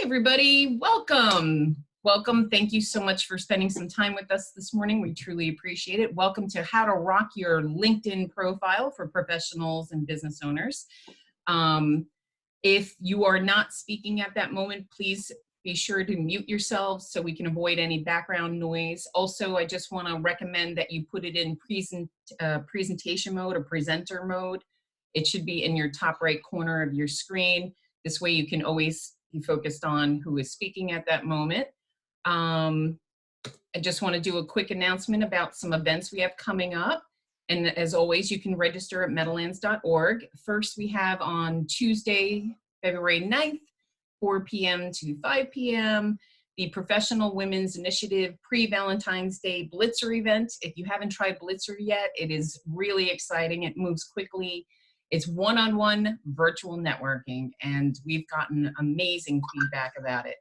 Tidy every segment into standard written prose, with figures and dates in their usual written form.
everybody, welcome. Welcome. Thank you so much for spending some time with us this morning. We truly appreciate it. Welcome to How to Rock Your LinkedIn Profile for Professionals and Business Owners. If you are not speaking at that moment, please be sure to mute yourselves so we can avoid any background noise. Also, I just want to recommend that you put it in presentation mode or presenter mode. It should be in your top right corner of your screen. This way you can always be focused on who is speaking at that moment. I just want to do a quick announcement about some events we have coming up. And as always, you can register at meadowlands.org. First, we have on Tuesday, February 9th, 4 p.m. to 5 p.m., the Professional Women's Initiative Pre-Valentine's Day Blitzer event. If you haven't tried Blitzer yet, it is really exciting. It moves quickly. It's one-on-one virtual networking, and we've gotten amazing feedback about it.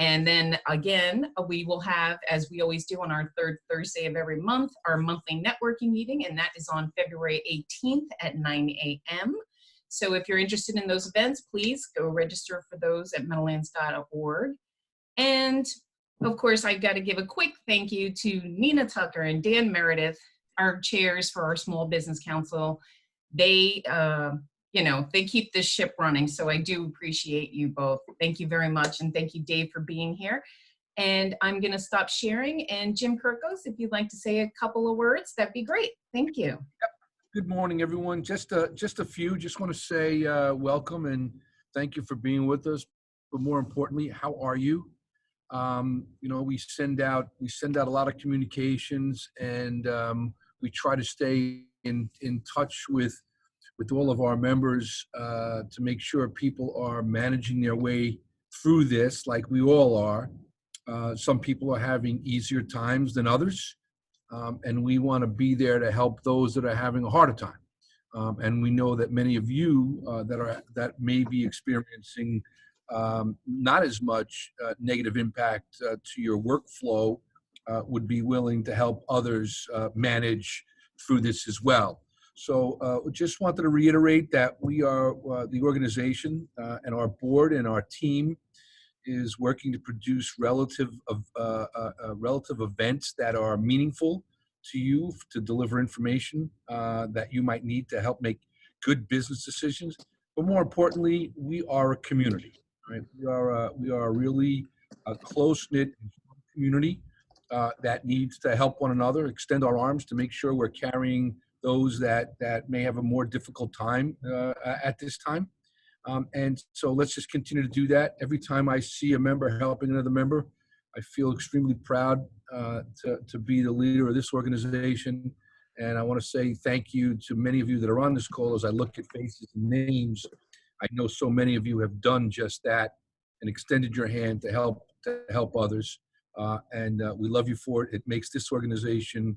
And then again, we will have, as we always do on our third Thursday of every month, our monthly networking meeting, and that is on February 18th at 9 a.m. So if you're interested in those events, please go register for those at meadowlands.org. And of course, I've got to give a quick thank you to Nina Tucker and Dan Meredith, our chairs for our Small Business Council. They, they keep this ship running. So I do appreciate you both. Thank you very much. And thank you, Dave, for being here. And I'm going to stop sharing. And Jim Kirkos, if you'd like to say a couple of words, that'd be great. Thank you. Yep. Good morning, everyone. Just a few. Just want to say welcome and thank you for being with us. But more importantly, how are you? We send out a lot of communications, and we try to stay in touch with all of our members to make sure people are managing their way through this, like we all are. Some people are having easier times than others, and we want to be there to help those that are having a harder time. And we know that many of you that may be experiencing not as much negative impact to your workflow would be willing to help others manage through this as well. So just wanted to reiterate that we are the organization and our board and our team is working to produce relative events that are meaningful to you, to deliver information that you might need to help make good business decisions. But more importantly, we are a community, right? We are really a close-knit community that needs to help one another, extend our arms to make sure we're carrying those that may have a more difficult time at this time. And so let's just continue to do that. Every time I see a member helping another member, I feel extremely proud to be the leader of this organization. And I want to say thank you to many of you that are on this call. As I look at faces and names, I know so many of you have done just that and extended your hand to help others. And we love you for it. It makes this organization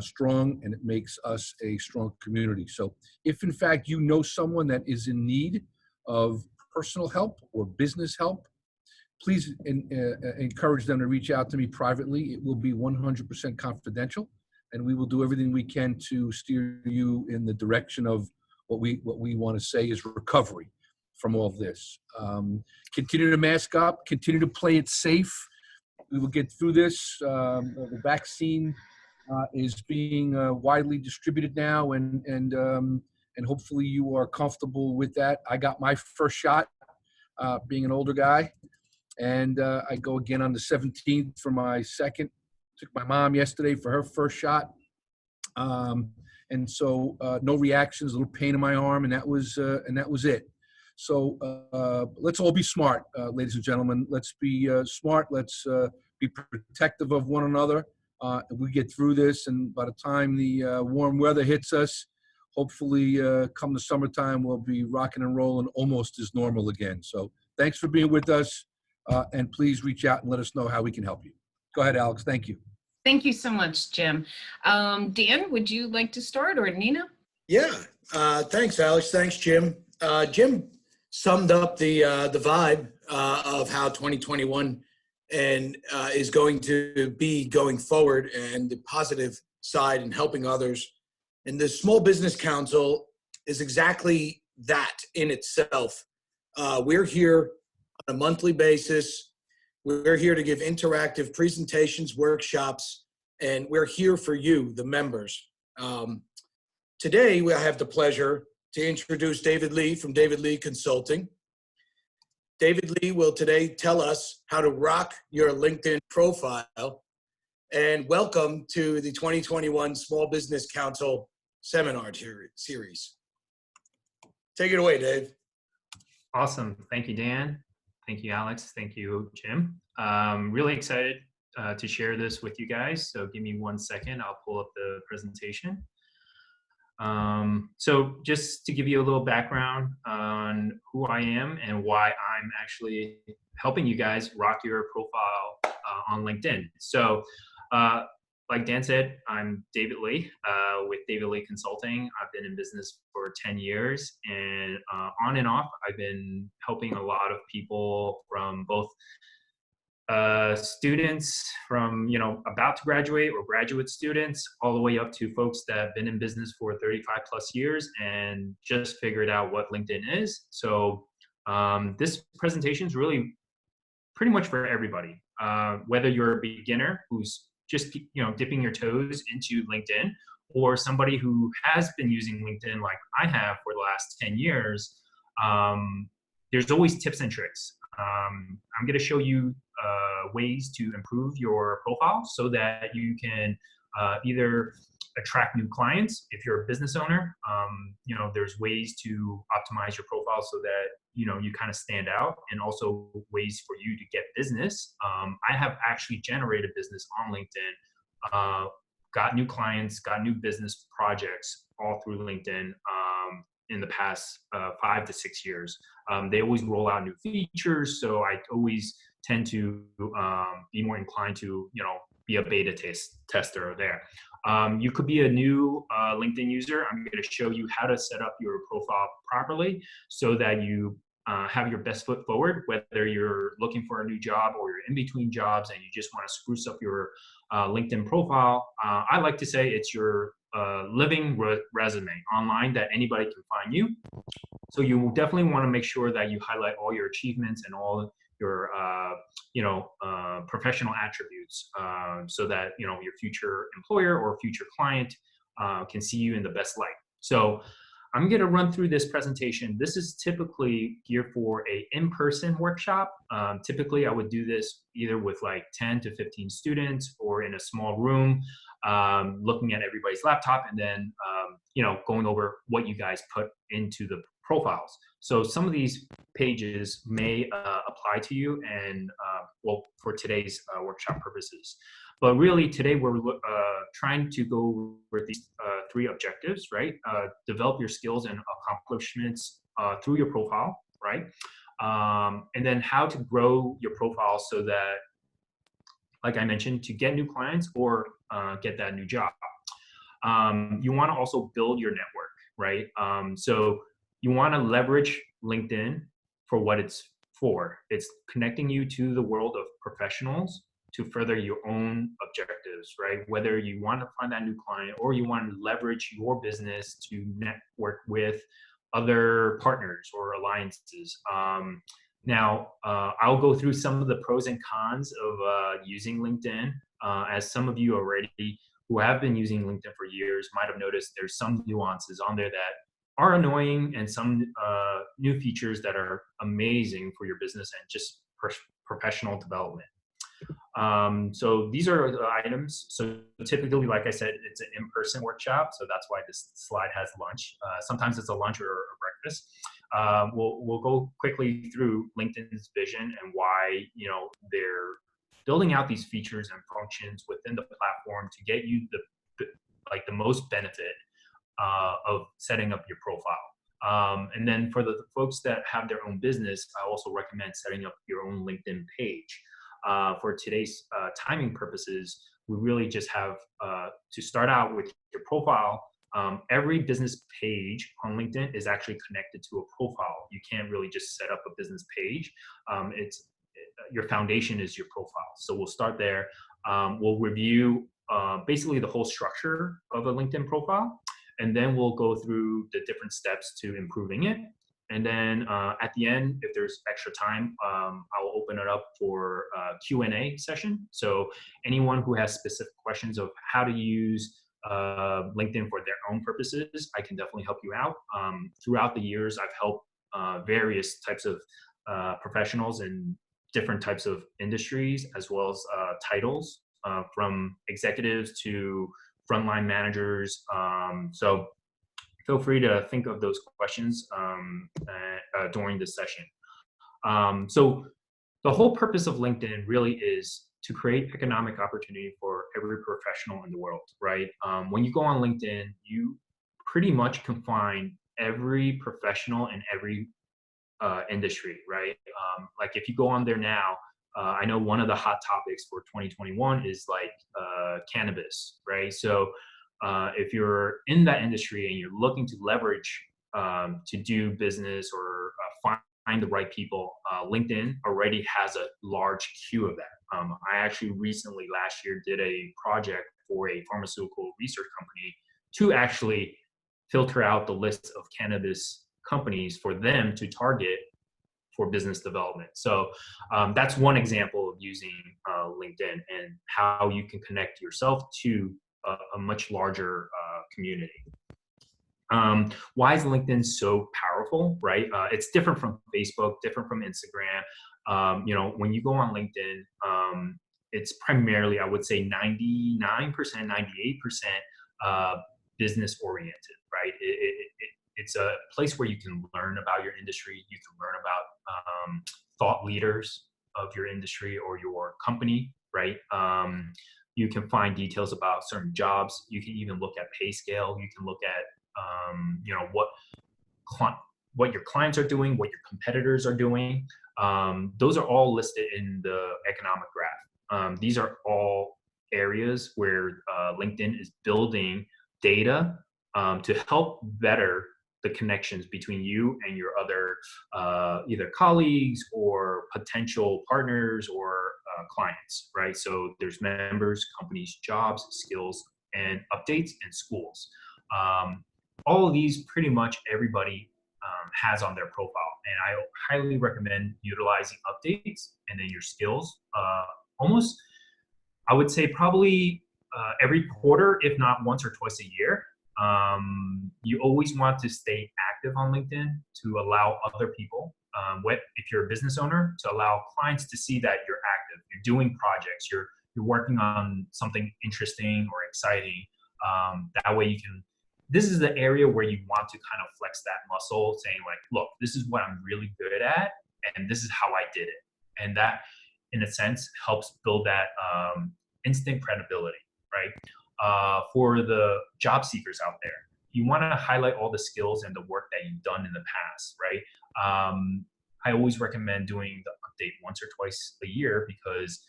strong, and it makes us a strong community. So if in fact you know someone that is in need of personal help or business help, please encourage them to reach out to me privately. It will be 100% confidential, and we will do everything we can to steer you in the direction of what we want to say is recovery from all of this. Continue to mask up, continue to play it safe. We will get through this. The vaccine is being widely distributed now, and hopefully you are comfortable with that. I got my first shot, being an older guy, and I go again on the 17th for my second. Took my mom yesterday for her first shot, and so no reactions, a little pain in my arm, and that was it. So let's all be smart, ladies and gentlemen. Let's be smart. Let's be protective of one another. We get through this, and by the time the warm weather hits us, hopefully come the summertime, we'll be rocking and rolling almost as normal again. So thanks for being with us, and please reach out and let us know how we can help you. Go ahead, Alex. Thank you. Thank you so much, Jim. Dan, would you like to start, or Nina? Yeah. Thanks, Alex. Thanks, Jim. Jim summed up the vibe of how 2021 and is going to be going forward, and the positive side and helping others. And the Small Business Council is exactly that in itself. We're here a monthly basis. We're here to give interactive presentations, workshops, and we're here for you, the members. Today, we have the pleasure to introduce David Lee from David Lee Consulting. David Lee will today tell us how to rock your LinkedIn profile. And welcome to the 2021 Small Business Council Seminar Series. Take it away, Dave. Awesome. Thank you, Dan. Thank you, Alex. Thank you, Jim. Really excited to share this with you guys. So give me 1 second. I'll pull up the presentation. So just to give you a little background on who I am and why I'm actually helping you guys rock your profile on LinkedIn. So like Dan said, I'm David Lee with David Lee Consulting. I've been in business for 10 years and on and off, I've been helping a lot of people from both students from, about to graduate or graduate students, all the way up to folks that have been in business for 35 plus years and just figured out what LinkedIn is. So this presentation is really pretty much for everybody, whether you're a beginner who's just dipping your toes into LinkedIn, or somebody who has been using LinkedIn like I have for the last 10 years. There's always tips and tricks. I'm going to show you ways to improve your profile so that you can either attract new clients if you're a business owner. There's ways to optimize your profile so that you kind of stand out, and also ways for you to get business. I have actually generated business on LinkedIn, got new clients, got new business projects all through LinkedIn in the past 5 to 6 years. They always roll out new features, so I always tend to be more inclined to be a beta tester there. You could be a new LinkedIn user. I'm going to show you how to set up your profile properly so that you have your best foot forward, whether you're looking for a new job or you're in between jobs and you just want to spruce up your LinkedIn profile. I like to say it's your living resume online that anybody can find you. So you definitely want to make sure that you highlight all your achievements and all your professional attributes so that your future employer or future client can see you in the best light. So I'm going to run through this presentation. This is typically geared for a in-person workshop. Typically, I would do this either with like 10 to 15 students or in a small room, looking at everybody's laptop and then going over what you guys put into the profiles. So some of these pages may apply to you and for today's workshop purposes. But really today we're trying to go over these 3 objectives, right? Develop your skills and accomplishments through your profile, right? And then how to grow your profile so that, like I mentioned, to get new clients or get that new job. You want to also build your network, right? So you want to leverage LinkedIn for what it's for. It's connecting you to the world of professionals to further your own objectives, right? Whether you want to find that new client or you want to leverage your business to network with other partners or alliances. Now, I'll go through some of the pros and cons of using LinkedIn. As some of you already who have been using LinkedIn for years might have noticed, there's some nuances on there that are annoying and some new features that are amazing for your business and just professional development. So these are the items. So typically, like I said, it's an in-person workshop. So that's why this slide has lunch. Sometimes it's a lunch or a breakfast. We'll go quickly through LinkedIn's vision and why they're building out these features and functions within the platform to get you the most benefit of setting up your profile. And then for the folks that have their own business, I also recommend setting up your own LinkedIn page. For today's timing purposes, we really just have to start out with your profile. Every business page on LinkedIn is actually connected to a profile. You can't really just set up a business page. Your foundation is your profile. So we'll start there. We'll review basically the whole structure of a LinkedIn profile, and then we'll go through the different steps to improving it. And then at the end, if there's extra time, I'll open it up for a Q&A session. So anyone who has specific questions of how to use LinkedIn for their own purposes, I can definitely help you out. Throughout the years, I've helped various types of professionals in different types of industries, as well as titles, from executives to frontline managers. So feel free to think of those questions during this session. So the whole purpose of LinkedIn really is to create economic opportunity for every professional in the world, right? When you go on LinkedIn, you pretty much can find every professional in every industry, right? Like if you go on there now, I know one of the hot topics for 2021 is like cannabis, right? So if you're in that industry and you're looking to leverage to do business or find the right people, LinkedIn already has a large queue of that. I actually recently last year did a project for a pharmaceutical research company to actually filter out the list of cannabis companies for them to target for business development. So that's one example of using LinkedIn and how you can connect yourself to a much larger community. Why is LinkedIn so powerful, right? It's different from Facebook, different from Instagram. You know, when you go on LinkedIn, it's primarily, I would say 99%, 98% business oriented, right? It's a place where you can learn about your industry. You can learn about thought leaders of your industry or your company, right? You can find details about certain jobs. You can even look at pay scale. You can look at you know, what your clients are doing, what your competitors are doing. Those are all listed in the economic graph. These are all areas where LinkedIn is building data to help better the connections between you and your other either colleagues or potential partners or clients, right? So there's members, companies, jobs, skills, and updates, and schools. All of these pretty much everybody has on their profile, and I highly recommend utilizing updates and then your skills almost, I would say probably every quarter, if not once or twice a year. You always want to stay active on LinkedIn to allow other people, if you're a business owner, to allow clients to see that you're active, you're doing projects, you're working on something interesting or exciting. That way you can, this is the area where you want to kind of flex that muscle, saying like, look, this is what I'm really good at, and this is how I did it. And that, in a sense, helps build that instant credibility, right? For the job seekers out there, you want to highlight all the skills and the work that you've done in the past, right? I always recommend doing the update once or twice a year because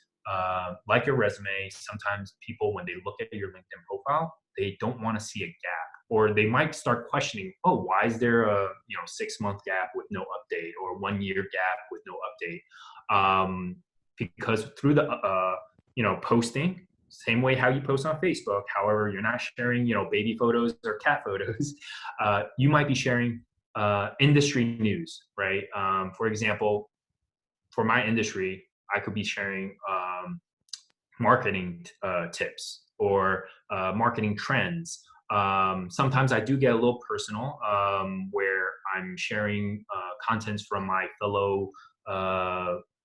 like your resume, sometimes people, when they look at your LinkedIn profile, they don't want to see a gap, or they might start questioning, oh, why is there a 6-month gap with no update, or 1-year gap with no update? Because through the posting, same way how you post on Facebook, however, you're not sharing baby photos or cat photos, you might be sharing industry news, right? For example, for my industry, I could be sharing marketing tips or marketing trends. Sometimes I do get a little personal, where I'm sharing contents from my fellow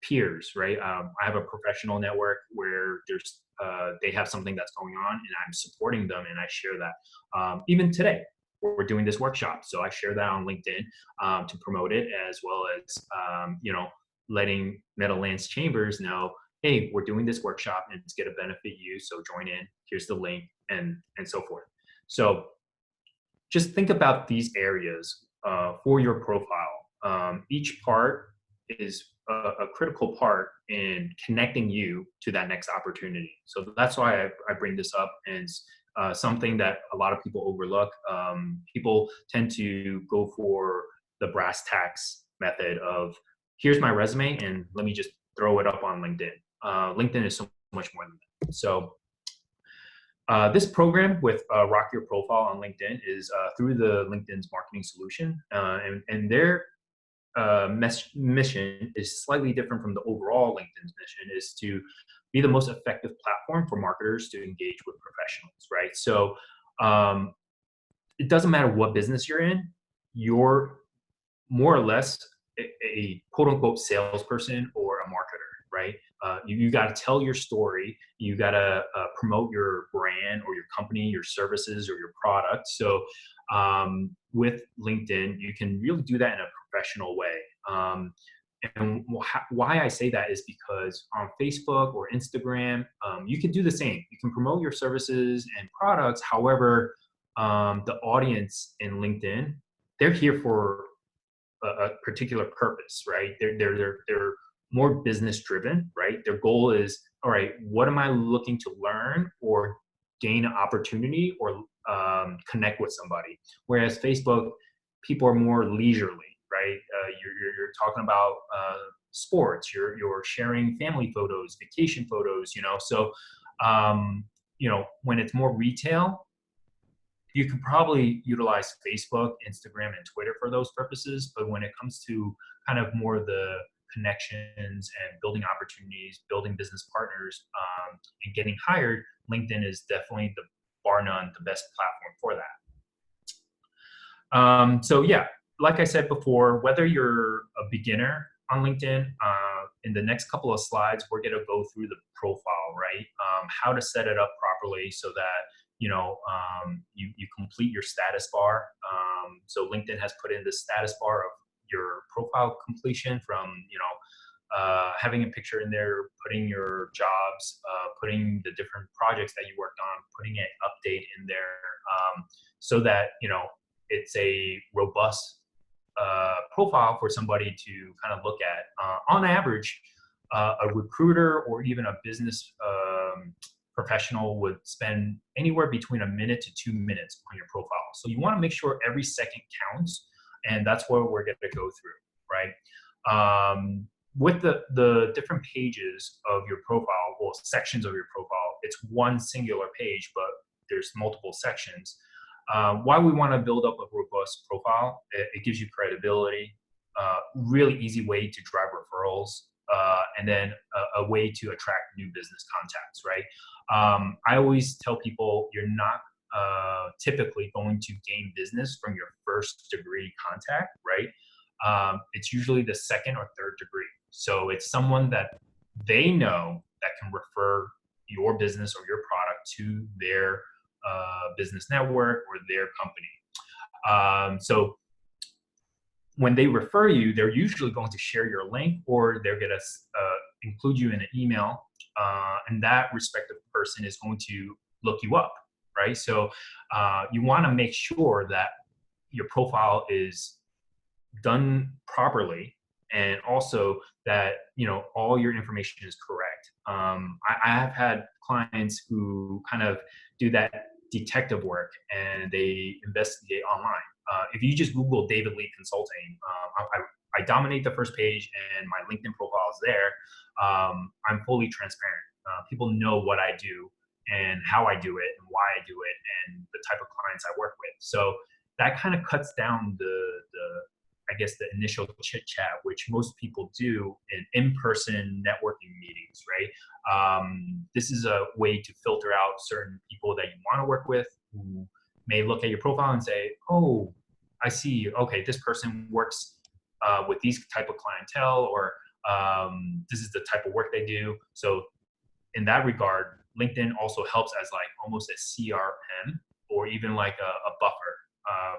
peers, right? I have a professional network where there's they have something that's going on, and I'm supporting them, and I share that. Even today, we're doing this workshop, so I share that on LinkedIn to promote it, as well as letting Meadowlands Chambers know, hey, we're doing this workshop and it's going to benefit you, so join in. Here's the link, and so forth. So just think about these areas for your profile. Each part is a critical part in connecting you to that next opportunity. So that's why I bring this up, and something that a lot of people overlook. People tend to go for the brass tacks method of, here's my resume and let me just throw it up on LinkedIn. LinkedIn is so much more than that. So this program with Rock Your Profile on LinkedIn is through the LinkedIn's marketing solution. And their mission is slightly different from the overall LinkedIn's mission, is to be the most effective platform for marketers to engage with professionals, right? So it doesn't matter what business you're in, you're more or less a quote unquote salesperson or a marketer, right? You got to tell your story. You got to promote your brand or your company, your services or your product. So with LinkedIn, you can really do that in a professional way. And why I say that is because on Facebook or Instagram, you can do the same. You can promote your services and products. However, the audience in LinkedIn, they're here for a particular purpose, right? They're more business driven, right? Their goal is, all right, what am I looking to learn or gain an opportunity or connect with somebody? Whereas Facebook, people are more leisurely, right? You're talking about sports. You're sharing family photos, vacation photos, you know. So when it's more retail, you could probably utilize Facebook, Instagram, and Twitter for those purposes. But when it comes to kind of more the connections and building opportunities, building business partners, and getting hired, LinkedIn is definitely bar none, the best platform for that. So yeah, like I said before, whether you're a beginner on LinkedIn, in the next couple of slides, we're going to go through the profile, right? How to set it up properly so that you complete your status bar. So LinkedIn has put in the status bar of your profile completion from, having a picture in there, putting your jobs, putting the different projects that you worked on, putting an update in there, so that, it's a robust profile for somebody to kind of look at. On average, a recruiter or even a business professional would spend anywhere between 1 minute to 2 minutes on your profile. So you want to make sure every second counts, and that's what we're going to go through, right? With the different pages of your profile, well, sections of your profile, it's one singular page, but there's multiple sections. Why we want to build up a robust profile, it gives you credibility, really easy way to drive referrals, and then a way to attract new business contacts, right? I always tell people you're not typically going to gain business from your first degree contact, right? It's usually the second or third degree. So it's someone that they know that can refer your business or your product to their business network or their company. So when they refer you, they're usually going to share your link, or they're going to include you in an email, and that respective person is going to look you up, right? So you want to make sure that your profile is done properly, and also that all your information is correct. I have had clients who kind of do that detective work and they investigate online. If you just Google David Lee Consulting, I dominate the first page and my LinkedIn profile is there. I'm fully transparent. People know what I do and how I do it and why I do it and the type of clients I work with. So that kind of cuts down the initial chit chat, which most people do in in-person networking meetings, right? This is a way to filter out certain people that you want to work with who may look at your profile and say, oh, I see, okay, this person works with these type of clientele, or this is the type of work they do. So in that regard, LinkedIn also helps as like almost a CRM or even like a buffer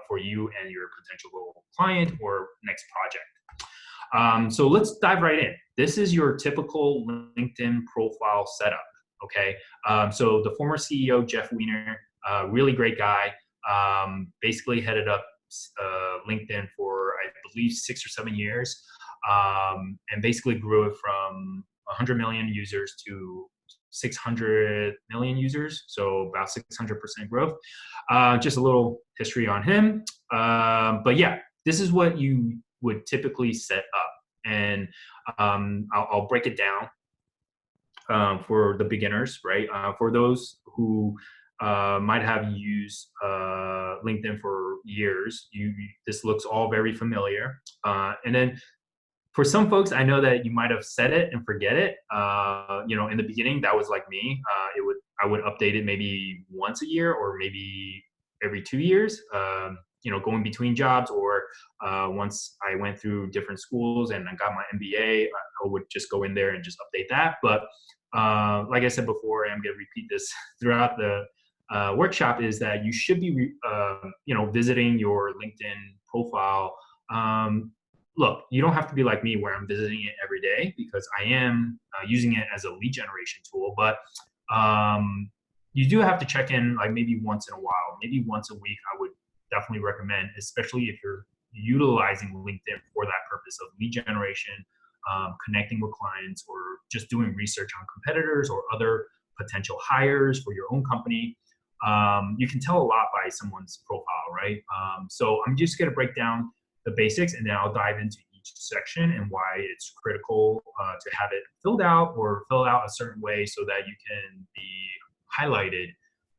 for you and your potential client or next project. So let's dive right in. This is your typical LinkedIn profile setup, okay? So the former CEO, Jeff Weiner, really great guy, basically headed up LinkedIn for, I believe, 6 or 7 years, and basically grew it from 100 million users to 600 million users, so about 600% growth. Just a little history on him. But yeah, this is what you would typically set up. And I'll break it down for the beginners, right? For those who might have used LinkedIn for years. This looks all very familiar. And then for some folks, I know that you might have set it and forget it. In the beginning, that was like me. I would update it maybe once a year or maybe every 2 years. Going between jobs, or once I went through different schools and I got my MBA, I would just go in there and just update that. But like I said before, I'm going to repeat this throughout the workshop, is that you should be, visiting your LinkedIn profile. Look, you don't have to be like me where I'm visiting it every day, because I am using it as a lead generation tool. But you do have to check in like maybe once in a while, maybe once a week. I would definitely recommend, especially if you're utilizing LinkedIn for that purpose of lead generation, connecting with clients, or just doing research on competitors or other potential hires for your own company. You can tell a lot by someone's profile, right? So I'm just going to break down the basics, and then I'll dive into each section and why it's critical to have it filled out a certain way so that you can be highlighted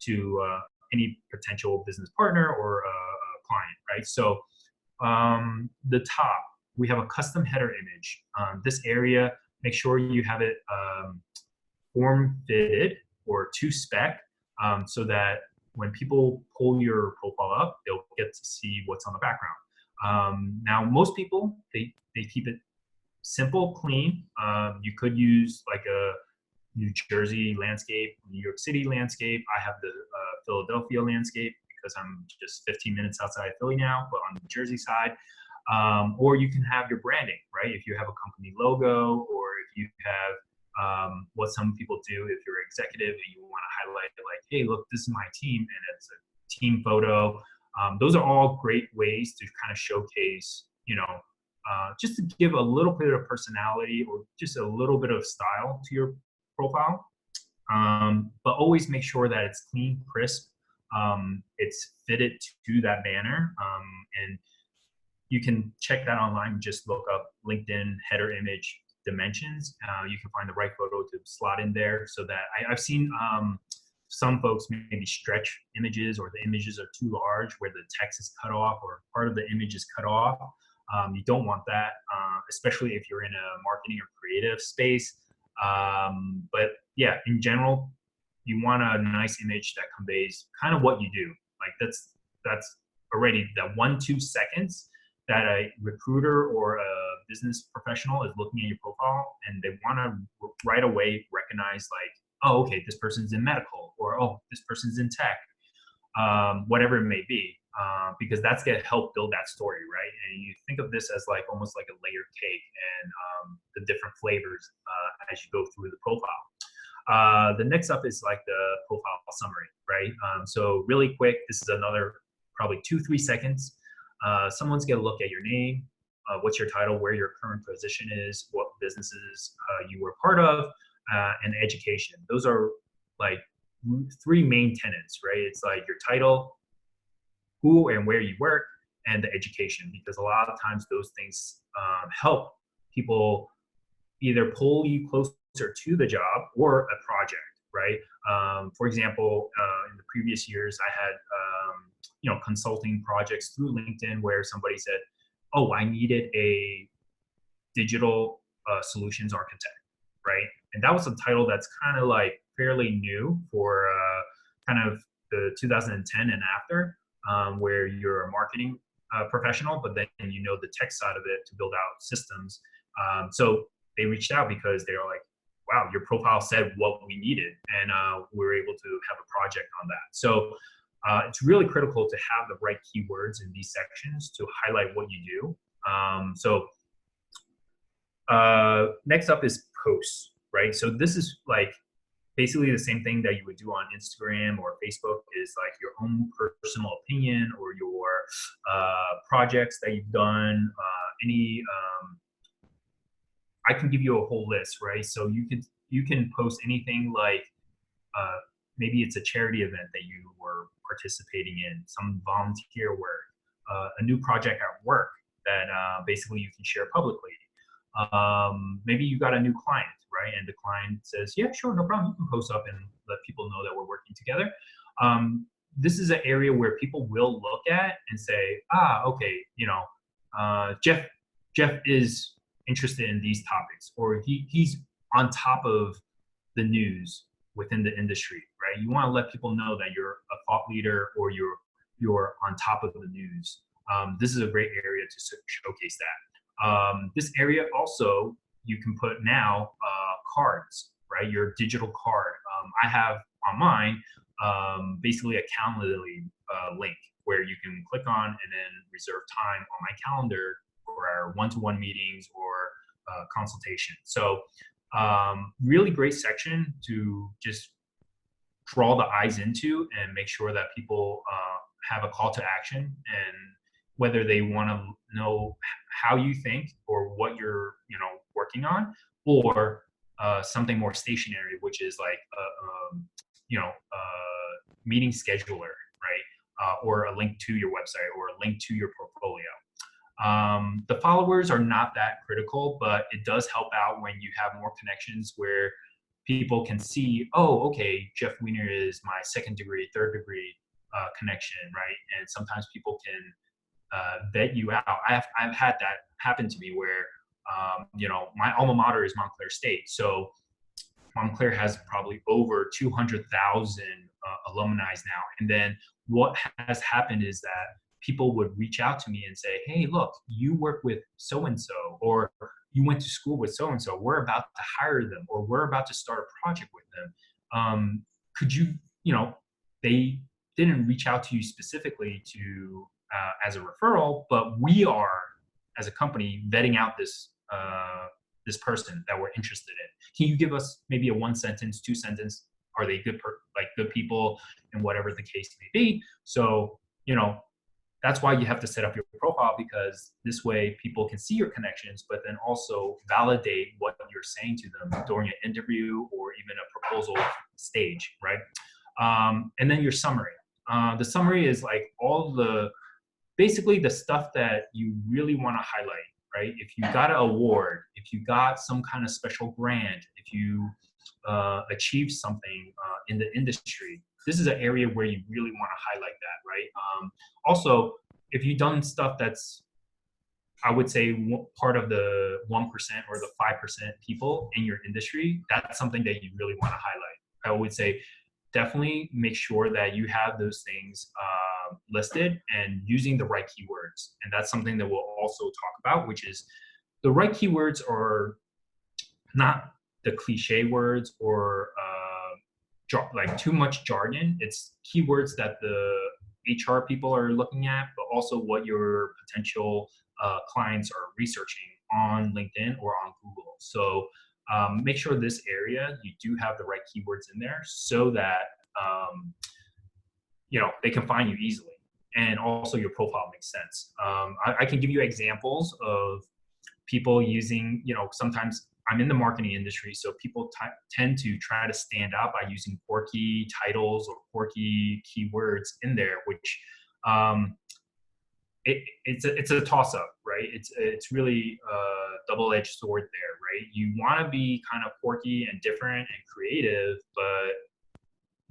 to any potential business partner or client, right? So the top, we have a custom header image. This area, make sure you have it form fitted or to spec, so that when people pull your profile up, they'll get to see what's on the background. Now, most people, they keep it simple, clean. You could use like a New Jersey landscape, New York City landscape. I have the Philadelphia landscape because I'm just 15 minutes outside Philly now, but on the Jersey side. Or you can have your branding, right? If you have a company logo, or if you have what some people do, if you're an executive and you want to highlight it, like, hey, look, this is my team, and it's a team photo. Those are all great ways to kind of showcase, just to give a little bit of personality or just a little bit of style to your profile. But always make sure that it's clean, crisp, it's fitted to that banner. And you can check that online. Just look up LinkedIn header image dimensions. You can find the right photo to slot in there, so that I've seen some folks maybe stretch images, or the images are too large where the text is cut off or part of the image is cut off. You don't want that, especially if you're in a marketing or creative space. But yeah, in general, you want a nice image that conveys kind of what you do. Like that's already that 1-2 seconds that a recruiter or a business professional is looking at your profile, and they want to right away recognize, like, oh, okay, this person's in medical, or oh, this person's in tech, whatever it may be, because that's going to help build that story, right? And you think of this as like almost like a layered cake, and the different flavors as you go through the profile. The next up is like the profile summary, right? So really quick, this is another probably 2-3 seconds. Someone's going to look at your name, what's your title, where your current position is, what businesses you were part of, and education. Those are like 3 main tenets, right? It's like your title, who and where you work, and the education, because a lot of times those things help people either pull you closer to the job or a project, right? For example, in the previous years, I had consulting projects through LinkedIn where somebody said, oh, I needed a digital solutions architect, right? And that was a title that's kind of like fairly new for kind of the 2010 and after, where you're a marketing professional, but then you know the tech side of it to build out systems. So they reached out because they were like, wow, your profile said what we needed, and we were able to have a project on that. So it's really critical to have the right keywords in these sections to highlight what you do. Next up is posts, right? So this is like basically the same thing that you would do on Instagram or Facebook, is like your own personal opinion or your projects that you've done, I can give you a whole list, right? So you can post anything like maybe it's a charity event that you were participating in, some volunteer work, a new project at work that basically you can share publicly. Maybe you got a new client, right? And the client says, yeah, sure, no problem. You can post up and let people know that we're working together. This is an area where people will look at and say, okay, Jeff is interested in these topics, or he's on top of the news within the industry, right? You want to let people know that you're a thought leader, or you're on top of the news. This is a great area to showcase that. This area also, you can put now cards, right? Your digital card. I have on mine basically a Calendly link where you can click on and then reserve time on my calendar for our one-to-one meetings or consultation. So really great section to just draw the eyes into and make sure that people have a call to action, and whether they want to know how you think or what you're working on, or something more stationary, which is like meeting scheduler, right? Or a link to your website, or a link to your portfolio. The followers are not that critical, but it does help out when you have more connections where people can see, oh, okay, Jeff Weiner is my second degree, third degree connection, right? And sometimes people can vet you out. I've had that happen to me where, my alma mater is Montclair State. So Montclair has probably over 200,000 alumni now. And then what has happened is that people would reach out to me and say, hey, look, you work with so-and-so, or you went to school with so-and-so. We're about to hire them, or we're about to start a project with them. Could you, they didn't reach out to you specifically to as a referral, but we are, as a company, vetting out this person that we're interested in. Can you give us maybe a 1-sentence, 2-sentence? Are they good people, and whatever the case may be? So, that's why you have to set up your profile, because this way people can see your connections, but then also validate what you're saying to them during an interview or even a proposal stage, right? And then your summary. The summary is like basically the stuff that you really want to highlight, right? If you got an award, if you got some kind of special grant, if you achieved something in the industry, this is an area where you really want to highlight that, right? Also, if you've done stuff that's, I would say, part of the 1% or the 5% people in your industry, that's something that you really want to highlight. I would say definitely make sure that you have those things listed and using the right keywords. And that's something that we'll also talk about, which is the right keywords are not the cliche words or like too much jargon. It's keywords that the HR people are looking at, but also what your potential clients are researching on LinkedIn or on Google. So make sure this area, you do have the right keywords in there so that, they can find you easily. And also your profile makes sense. I can give you examples of people using, sometimes I'm in the marketing industry, so people tend to try to stand out by using quirky titles or quirky keywords in there, which it's a toss-up, right? It's really a double-edged sword there, right? You want to be kind of quirky and different and creative, but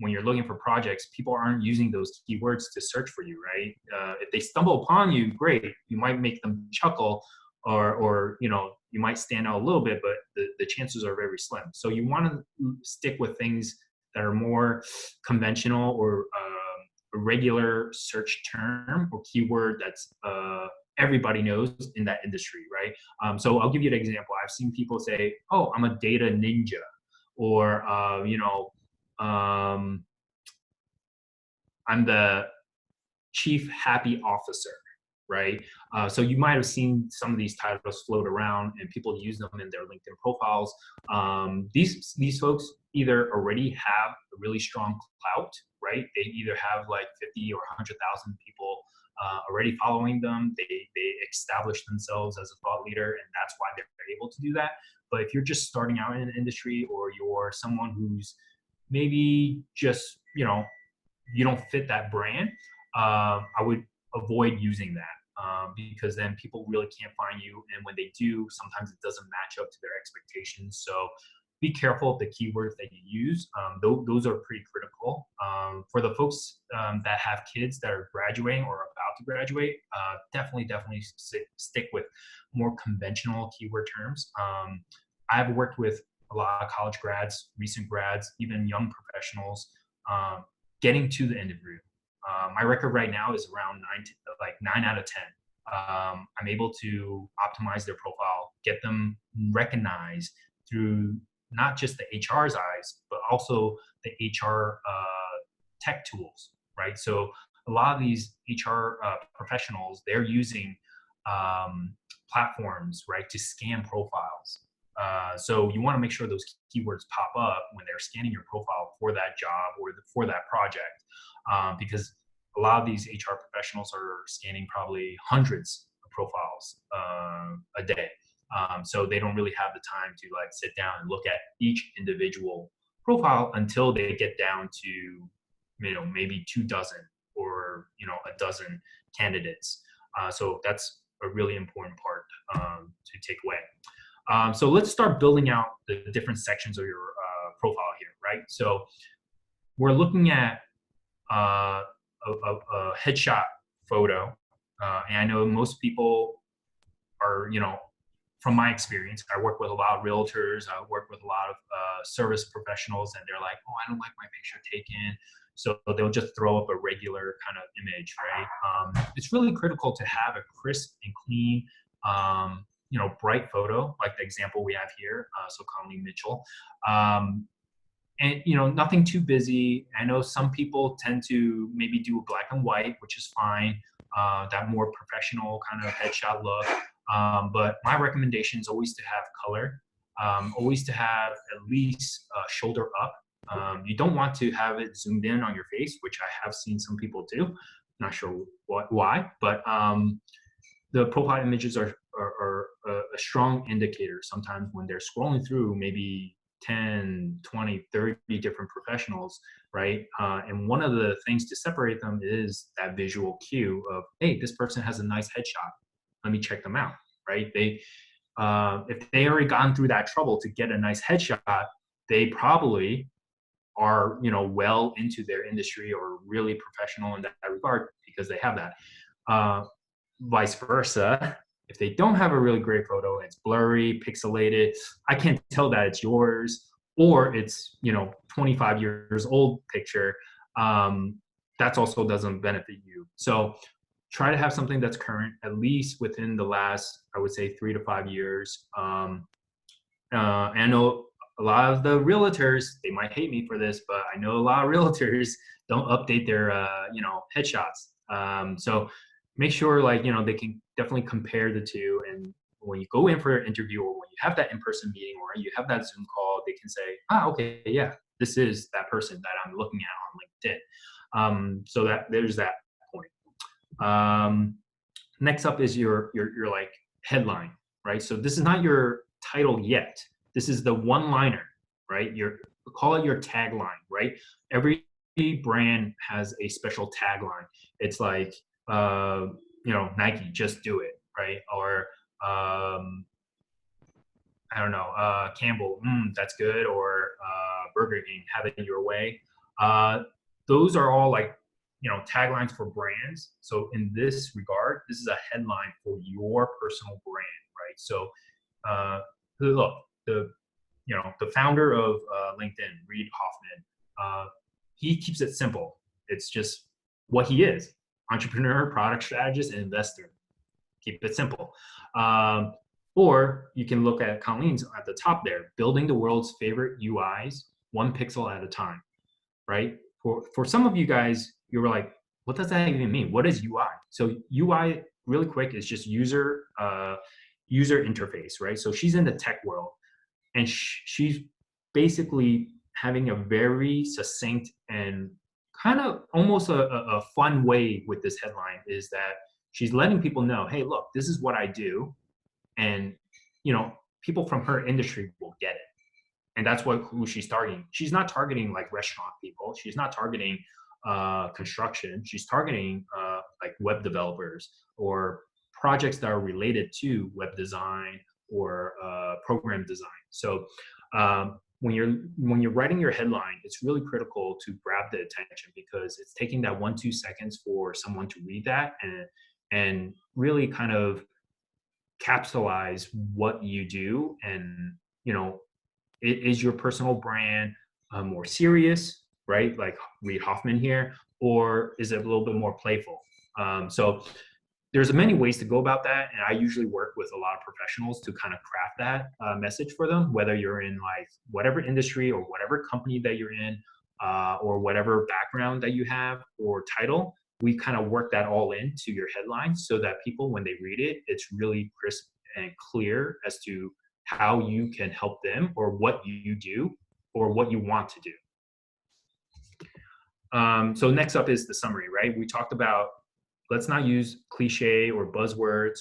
when you're looking for projects, people aren't using those keywords to search for you, right? If they stumble upon you, great. You might make them chuckle, or you might stand out a little bit, but the chances are very slim. So you want to stick with things that are more conventional or a regular search term or keyword that's everybody knows in that industry, right? So I'll give you an example. I've seen people say, oh, I'm a data ninja, or I'm the chief happy officer, right? So you might have seen some of these titles float around and people use them in their LinkedIn profiles. These folks either already have a really strong clout, right? They either have like 50 or 100,000 people already following them. They establish themselves as a thought leader, and that's why they're able to do that. But if you're just starting out in an industry, or you're someone who's maybe just, you don't fit that brand, I would avoid using that, because then people really can't find you. And when they do, sometimes it doesn't match up to their expectations. So be careful of the keywords that you use. Those are pretty critical. For the folks that have kids that are graduating or about to graduate, definitely stick with more conventional keyword terms. I've worked with a lot of college grads, recent grads, even young professionals, getting to the interview. My record right now is around 9 out of 10. I'm able to optimize their profile, get them recognized through not just the HR's eyes, but also the HR tech tools, right? So a lot of these HR professionals, they're using platforms, right, to scan profiles. So you want to make sure those keywords pop up when they're scanning your profile for that job or for that project, because a lot of these HR professionals are scanning probably hundreds of profiles a day. So they don't really have the time to like sit down and look at each individual profile until they get down to, you know, maybe 24 or, you know, a dozen candidates. So that's a really important part to take away. So let's start building out the different sections of your profile here, right? So we're looking at a headshot photo, and I know most people are, you know, from my experience, I work with a lot of realtors, I work with a lot of service professionals, and they're like, oh, I don't like my picture taken. So they'll just throw up a regular kind of image, right? It's really critical to have a crisp and clean, you know, bright photo, like the example we have here, so Colleen Mitchell. And, you know, nothing too busy. I know some people tend to maybe do a black and white, which is fine, that more professional kind of headshot look. But my recommendation is always to have color, always to have at least shoulder up. You don't want to have it zoomed in on your face, which I have seen some people do. Not sure why, but the profile images are a strong indicator sometimes when they're scrolling through maybe 10, 20, 30 different professionals, right? And one of the things to separate them is that visual cue of, hey, this person has a nice headshot. Let me check them out, right? They, if they already gone through that trouble to get a nice headshot, they probably are, you know, well into their industry or really professional in that regard because they have that. Vice versa, if they don't have a really great photo, it's blurry, pixelated, I can't tell that it's yours, or it's, you know, 25 years old picture, that also doesn't benefit you. So try to have something that's current, at least within the last, I would say, 3 to 5 years. And I know a lot of the realtors, they might hate me for this, but I know a lot of realtors don't update their, you know, headshots. So make sure, like, you know, they can definitely compare the two. And when you go in for an interview or when you have that in-person meeting or you have that Zoom call, they can say, okay, yeah, this is that person that I'm looking at on LinkedIn. So that there's that point. Next up is your like headline, right? So this is not your title yet. This is the one-liner, right? Call it your tagline, right? Every brand has a special tagline. It's like, you know, Nike, just do it, right? Or I don't know, Campbell, that's good, or Burger King, have it your way. Those are all like, you know, taglines for brands. So in this regard, this is a headline for your personal brand, right? So look, the founder of LinkedIn, Reid Hoffman, he keeps it simple. It's just what he is: entrepreneur, product strategist, and investor. Keep it simple. Or you can look at Colleen's at the top there, building the world's favorite UIs, one pixel at a time, right? For some of you guys, you were like, what does that even mean? What is UI? So UI, really quick, is just user interface, right? So she's in the tech world, and she's basically having a very succinct and kind of almost a fun way with this headline is that she's letting people know, hey, look, this is what I do. And, you know, people from her industry will get it. And that's who she's targeting. She's not targeting like restaurant people. She's not targeting construction. She's targeting like web developers or projects that are related to web design or program design. So when you're writing your headline, it's really critical to grab the attention, because it's taking that 1-2 seconds for someone to read that and really kind of capsulize what you do. And is your personal brand more serious, right? Like Reid Hoffman here, or is it a little bit more playful? So there's many ways to go about that, and I usually work with a lot of professionals to kind of craft that message for them, whether you're in like whatever industry or whatever company that you're in, or whatever background that you have or title. We kind of work that all into your headline so that people, when they read it, it's really crisp and clear as to how you can help them, or what you do, or what you want to do. So next up is the summary, right? We talked about, let's not use cliche or buzzwords.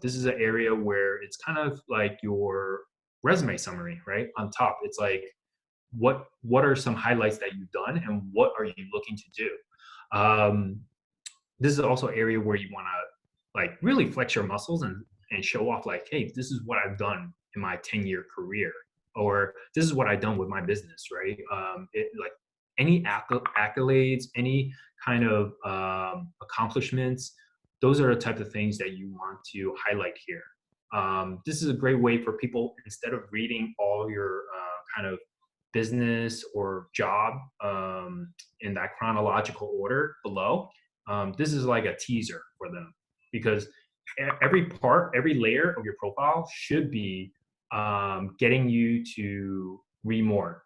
This is an area where it's kind of like your resume summary, right? On top, it's like, what are some highlights that you've done, and what are you looking to do? This is also an area where you want to like really flex your muscles and show off, like, hey, this is what I've done in my 10-year career, or this is what I've done with my business, right? Like any accolades, any kind of accomplishments, those are the type of things that you want to highlight here. This is a great way for people, instead of reading all your kind of business or job in that chronological order below. This is like a teaser for them, because every layer of your profile should be getting you to read more.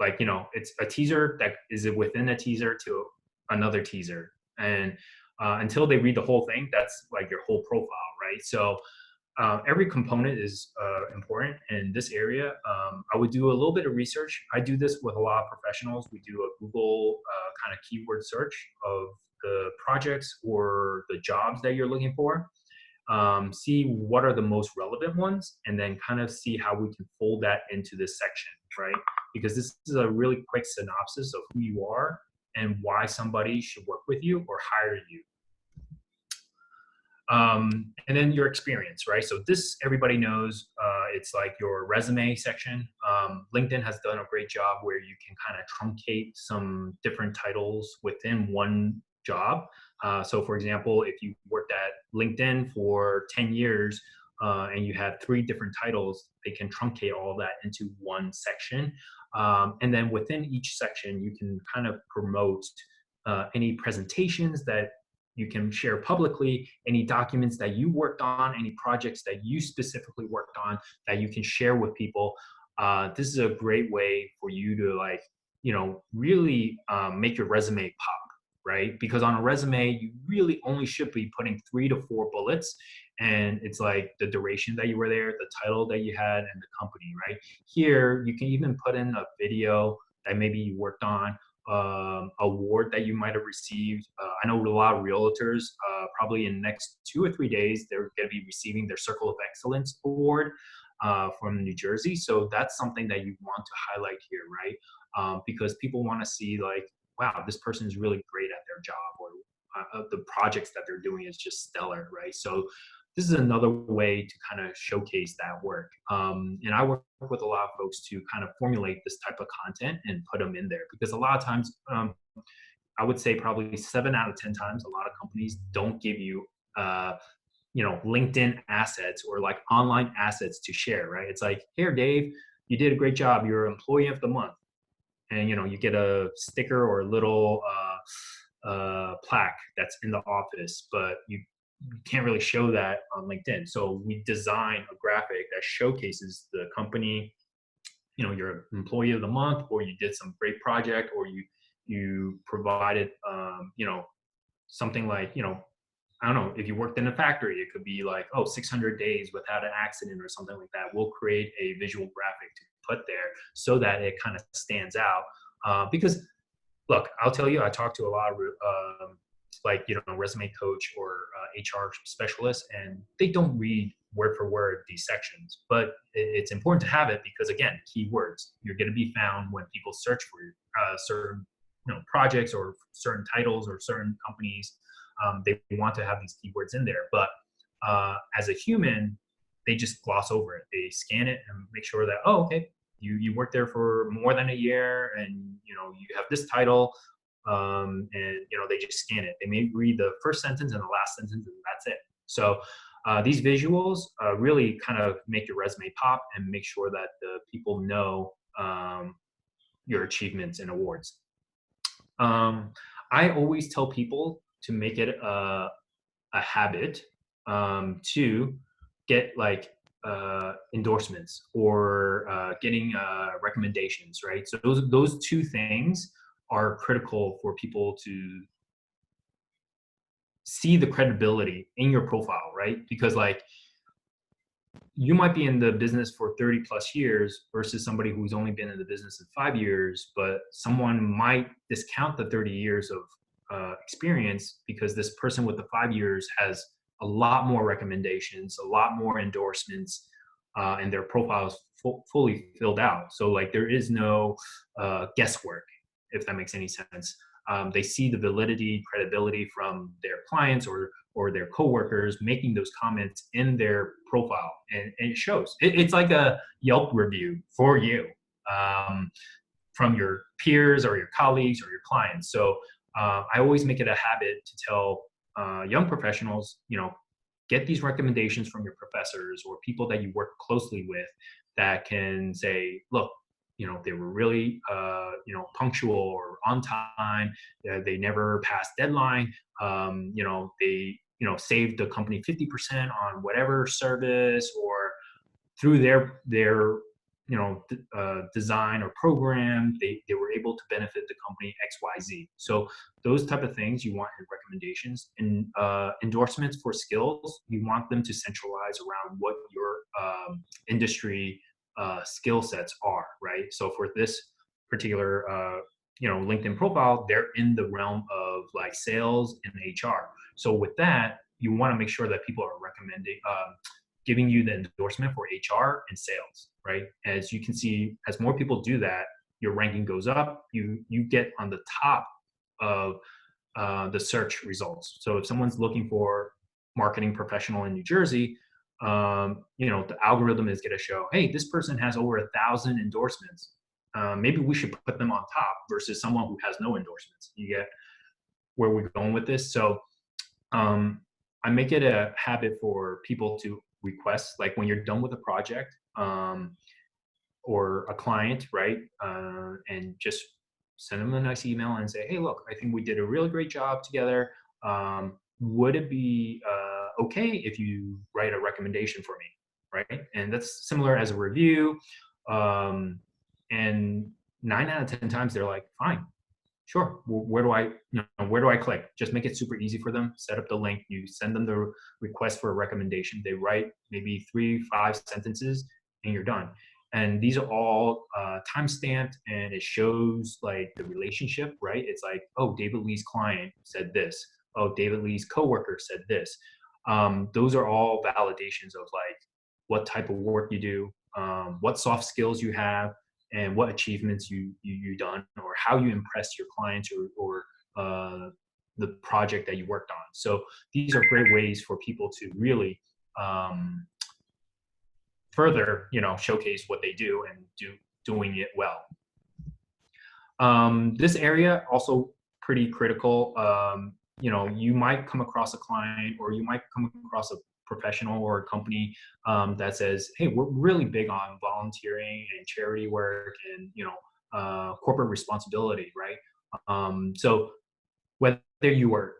Like, it's a teaser that is within a teaser to another teaser. And until they read the whole thing, that's like your whole profile, right? So every component is important in this area. I would do a little bit of research. I do this with a lot of professionals. We do a Google kind of keyword search of the projects or the jobs that you're looking for. See what are the most relevant ones, and then kind of see how we can fold that into this section, right? Because this is a really quick synopsis of who you are and why somebody should work with you or hire you. And then your experience, right? So this, everybody knows, it's like your resume section. LinkedIn has done a great job where you can kind of truncate some different titles within one job. So for example, if you worked at LinkedIn for 10 years and you had 3 different titles, they can truncate all that into one section. And then within each section, you can kind of promote any presentations that you can share publicly, any documents that you worked on, any projects that you specifically worked on that you can share with people. This is a great way for you to, like, really make your resume pop, right? Because on a resume, you really only should be putting 3 to 4 bullets. And it's like the duration that you were there, the title that you had, and the company, right? Here, you can even put in a video that maybe you worked on, award that you might have received. I know a lot of realtors, probably in the next 2 or 3 days, they're going to be receiving their Circle of Excellence Award from New Jersey. So that's something that you want to highlight here, right? Because people want to see, like, wow, this person is really great at their job, or the projects that they're doing is just stellar, right? So this is another way to kind of showcase that work. And I work with a lot of folks to kind of formulate this type of content and put them in there, because a lot of times, I would say probably 7 out of 10 times, a lot of companies don't give you, LinkedIn assets or like online assets to share, right? It's like, here, Dave, you did a great job. You're Employee of the Month. And, you get a sticker or a little plaque that's in the office, but you can't really show that on LinkedIn. So we design a graphic that showcases the company, you're Employee of the Month, or you did some great project, or you provided, something like, I don't know, if you worked in a factory, it could be like, 600 days without an accident or something like that. We'll create a visual graphic to put there so that it kind of stands out. Because look, I'll tell you, I talk to a lot of resume coach or HR specialists, and they don't read word for word these sections, but it's important to have it because, again, keywords, you're going to be found when people search for certain projects or certain titles or certain companies. They want to have these keywords in there, but as a human, they just gloss over it. They scan it and make sure that, oh, okay, you worked there for more than a year, and you have this title, and they just scan it. They may read the first sentence and the last sentence, and that's it. So these visuals really kind of make your resume pop and make sure that the people know your achievements and awards. I always tell people to make it a habit to get like endorsements or getting recommendations, right? So those two things are critical for people to see the credibility in your profile, right? Because like you might be in the business for 30 plus years versus somebody who's only been in the business in 5 years, but someone might discount the 30 years of experience because this person with the 5 years has a lot more recommendations, a lot more endorsements, and their profile is fully filled out. So like there is no guesswork, if that makes any sense. They see the validity, credibility from their clients or their coworkers making those comments in their profile, and it shows. It's like a Yelp review for you from your peers or your colleagues or your clients. So I always make it a habit to tell young professionals, get these recommendations from your professors or people that you work closely with that can say, look, they were really, punctual or on time. They never passed deadline. They, saved the company 50% on whatever service, or through their design or program, they were able to benefit the company XYZ. So those type of things you want in recommendations. And endorsements for skills, you want them to centralize around what your industry skill sets are, right? So for this particular LinkedIn profile, they're in the realm of like sales and HR. So with that, you want to make sure that people are recommending giving you the endorsement for HR and sales, right? As you can see, as more people do that, your ranking goes up. You get on the top of the search results. So if someone's looking for marketing professional in New Jersey, the algorithm is going to show, hey, this person has over 1,000 endorsements. Maybe we should put them on top versus someone who has no endorsements. You get where we're going with this. So I make it a habit for people to request, like when you're done with a project or a client, right? And just send them a nice email and say, hey, look, I think we did a really great job together. Would it be okay if you write a recommendation for me, right? And that's similar as a review. And 9 out of 10 times they're like, fine, sure. Where do I click? Just make it super easy for them. Set up the link. You send them the request for a recommendation. They write maybe 3-5 sentences, and you're done. And these are all time stamped, and it shows like the relationship, right? It's like, oh, David Lee's client said this. Oh, David Lee's coworker said this. Those are all validations of like what type of work you do, what soft skills you have, and what achievements you done, or how you impress your clients or the project that you worked on. So these are great ways for people to really further, showcase what they do and doing it well. This area also pretty critical. You might come across a client, or you might come across a professional or a company that says, hey, we're really big on volunteering and charity work and corporate responsibility, right? So whether you're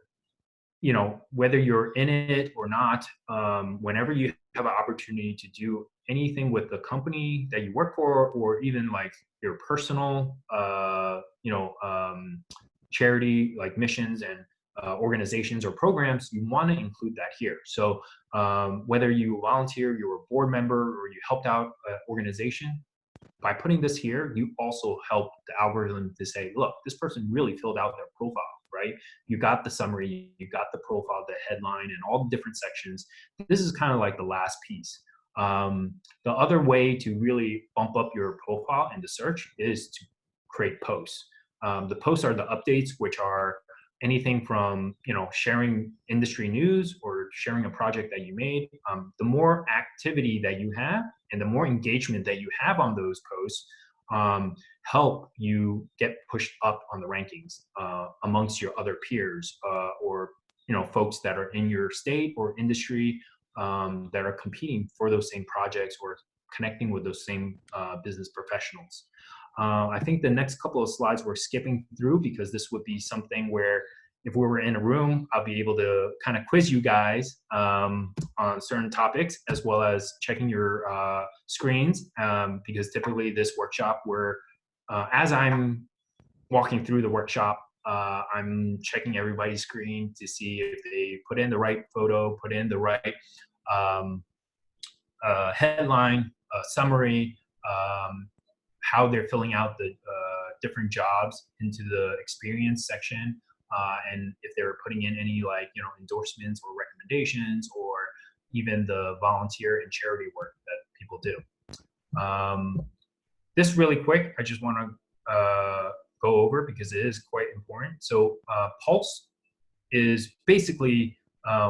in it or not, whenever you have an opportunity to do anything with the company that you work for, or even like your personal charity like missions and organizations or programs, you want to include that here. So whether you volunteer, you're a board member, or you helped out an organization, by putting this here, you also help the algorithm to say, look, this person really filled out their profile, right? You got the summary, you got the profile, the headline, and all the different sections. This is kind of like the last piece. The other way to really bump up your profile in the search is to create posts. The posts are the updates, which are anything from, sharing industry news or sharing a project that you made. The more activity that you have and the more engagement that you have on those posts, help you get pushed up on the rankings amongst your other peers or folks that are in your state or industry that are competing for those same projects or connecting with those same business professionals. I think the next couple of slides we're skipping through because this would be something where if we were in a room, I'll be able to kind of quiz you guys on certain topics, as well as checking your screens, because typically this workshop as I'm walking through the workshop, I'm checking everybody's screen to see if they put in the right photo, put in the right headline, summary, how they're filling out the different jobs into the experience section, and if they're putting in any endorsements or recommendations, or even the volunteer and charity work that people do. This really quick, I just want to go over because it is quite important. So Pulse is basically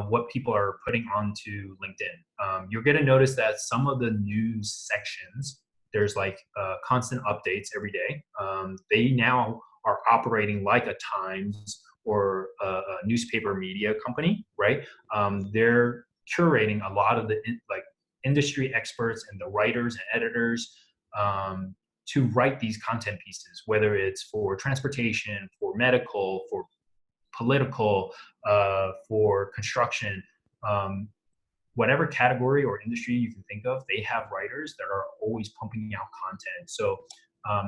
what people are putting onto LinkedIn. You're going to notice that some of the news sections, there's constant updates every day. They now are operating like a Times or a newspaper media company, right? They're curating a lot of the industry experts and the writers and editors to write these content pieces, whether it's for transportation, for medical, for political, for construction, whatever category or industry you can think of, they have writers that are always pumping out content. So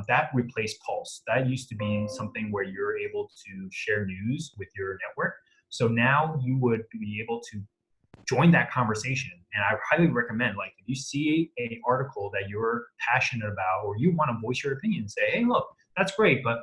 that replaced Pulse. That used to be something where you're able to share news with your network. So now you would be able to join that conversation. And I highly recommend, if you see an article that you're passionate about, or you want to voice your opinion, say, hey, look, that's great, but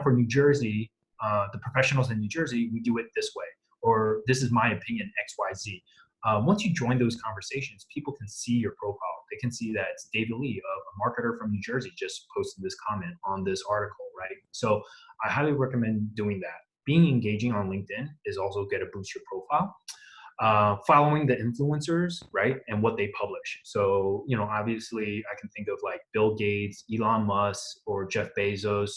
for New Jersey, the professionals in New Jersey, we do it this way, or this is my opinion, X, Y, Z. Once you join those conversations, people can see your profile. They can see that it's David Lee, a marketer from New Jersey, just posted this comment on this article, right? So I highly recommend doing that. Being engaging on LinkedIn is also going to boost your profile. Following the influencers, right, and what they publish. So, obviously I can think of Bill Gates, Elon Musk, or Jeff Bezos.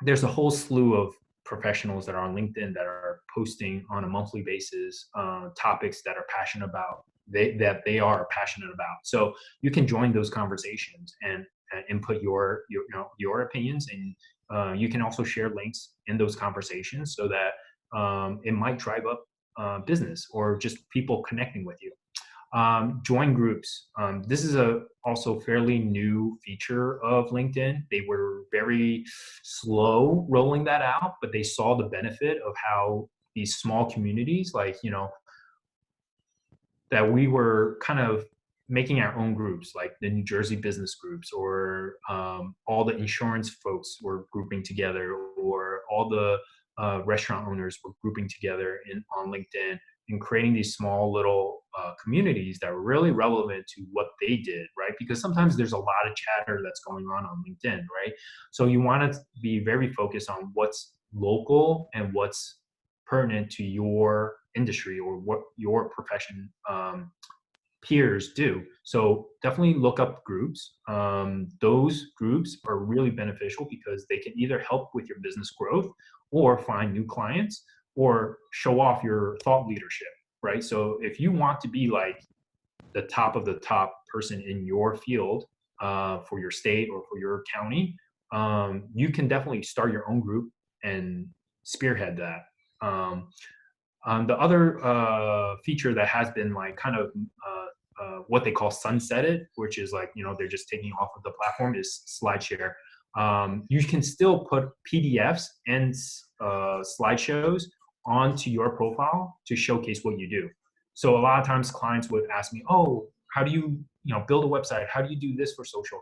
There's a whole slew of professionals that are on LinkedIn that are posting on a monthly basis topics that are passionate about, that they are passionate about. So you can join those conversations and input your opinions, and you can also share links in those conversations so that it might drive up business or just people connecting with you. Join groups. This is also fairly new feature of LinkedIn. They were very slow rolling that out, but they saw the benefit of how these small communities, that we were kind of making our own groups, like the New Jersey business groups, or all the insurance folks were grouping together, or all the restaurant owners were grouping together on LinkedIn and creating these small little communities that were really relevant to what they did, right? Because sometimes there's a lot of chatter that's going on LinkedIn, right? So you want to be very focused on what's local and what's pertinent to your industry or what your profession peers do. So definitely look up groups. Those groups are really beneficial because they can either help with your business growth or find new clients or show off your thought leadership, right? So if you want to be the top of the top person in your field for your state or for your county, you can definitely start your own group and spearhead that. The other feature that has been what they call sunsetted, which is they're just taking off of the platform, is Slideshare. You can still put PDFs and slideshows onto your profile to showcase what you do. So a lot of times clients would ask me, oh, how do you build a website? How do you do this for social?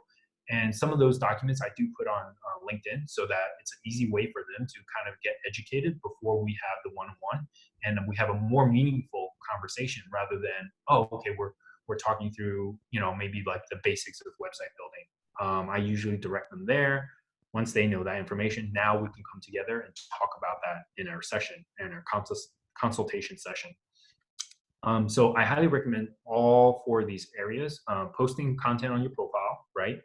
And some of those documents I do put on LinkedIn so that it's an easy way for them to kind of get educated before we have the one-on-one, and we have a more meaningful conversation rather than, oh, okay, we're talking through, maybe the basics of website building. I usually direct them there. once they know that information, now we can come together and talk about that in our session, in our consultation session. So I highly recommend all four of these areas: posting content on your profile, right?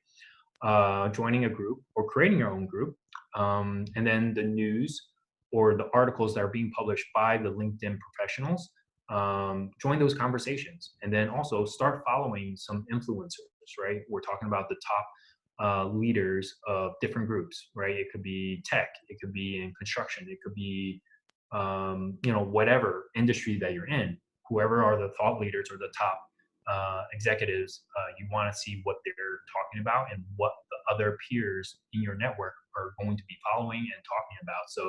Joining a group or creating your own group, and then the news or the articles that are being published by the LinkedIn professionals. Join those conversations, and then also start following some influencers, right? We're talking about the top leaders of different groups, right? It could be tech, it could be in construction, it could be whatever industry that you're in. Whoever are the thought leaders or the top executives, you want to see what they're talking about and what the other peers in your network are going to be following and talking about. So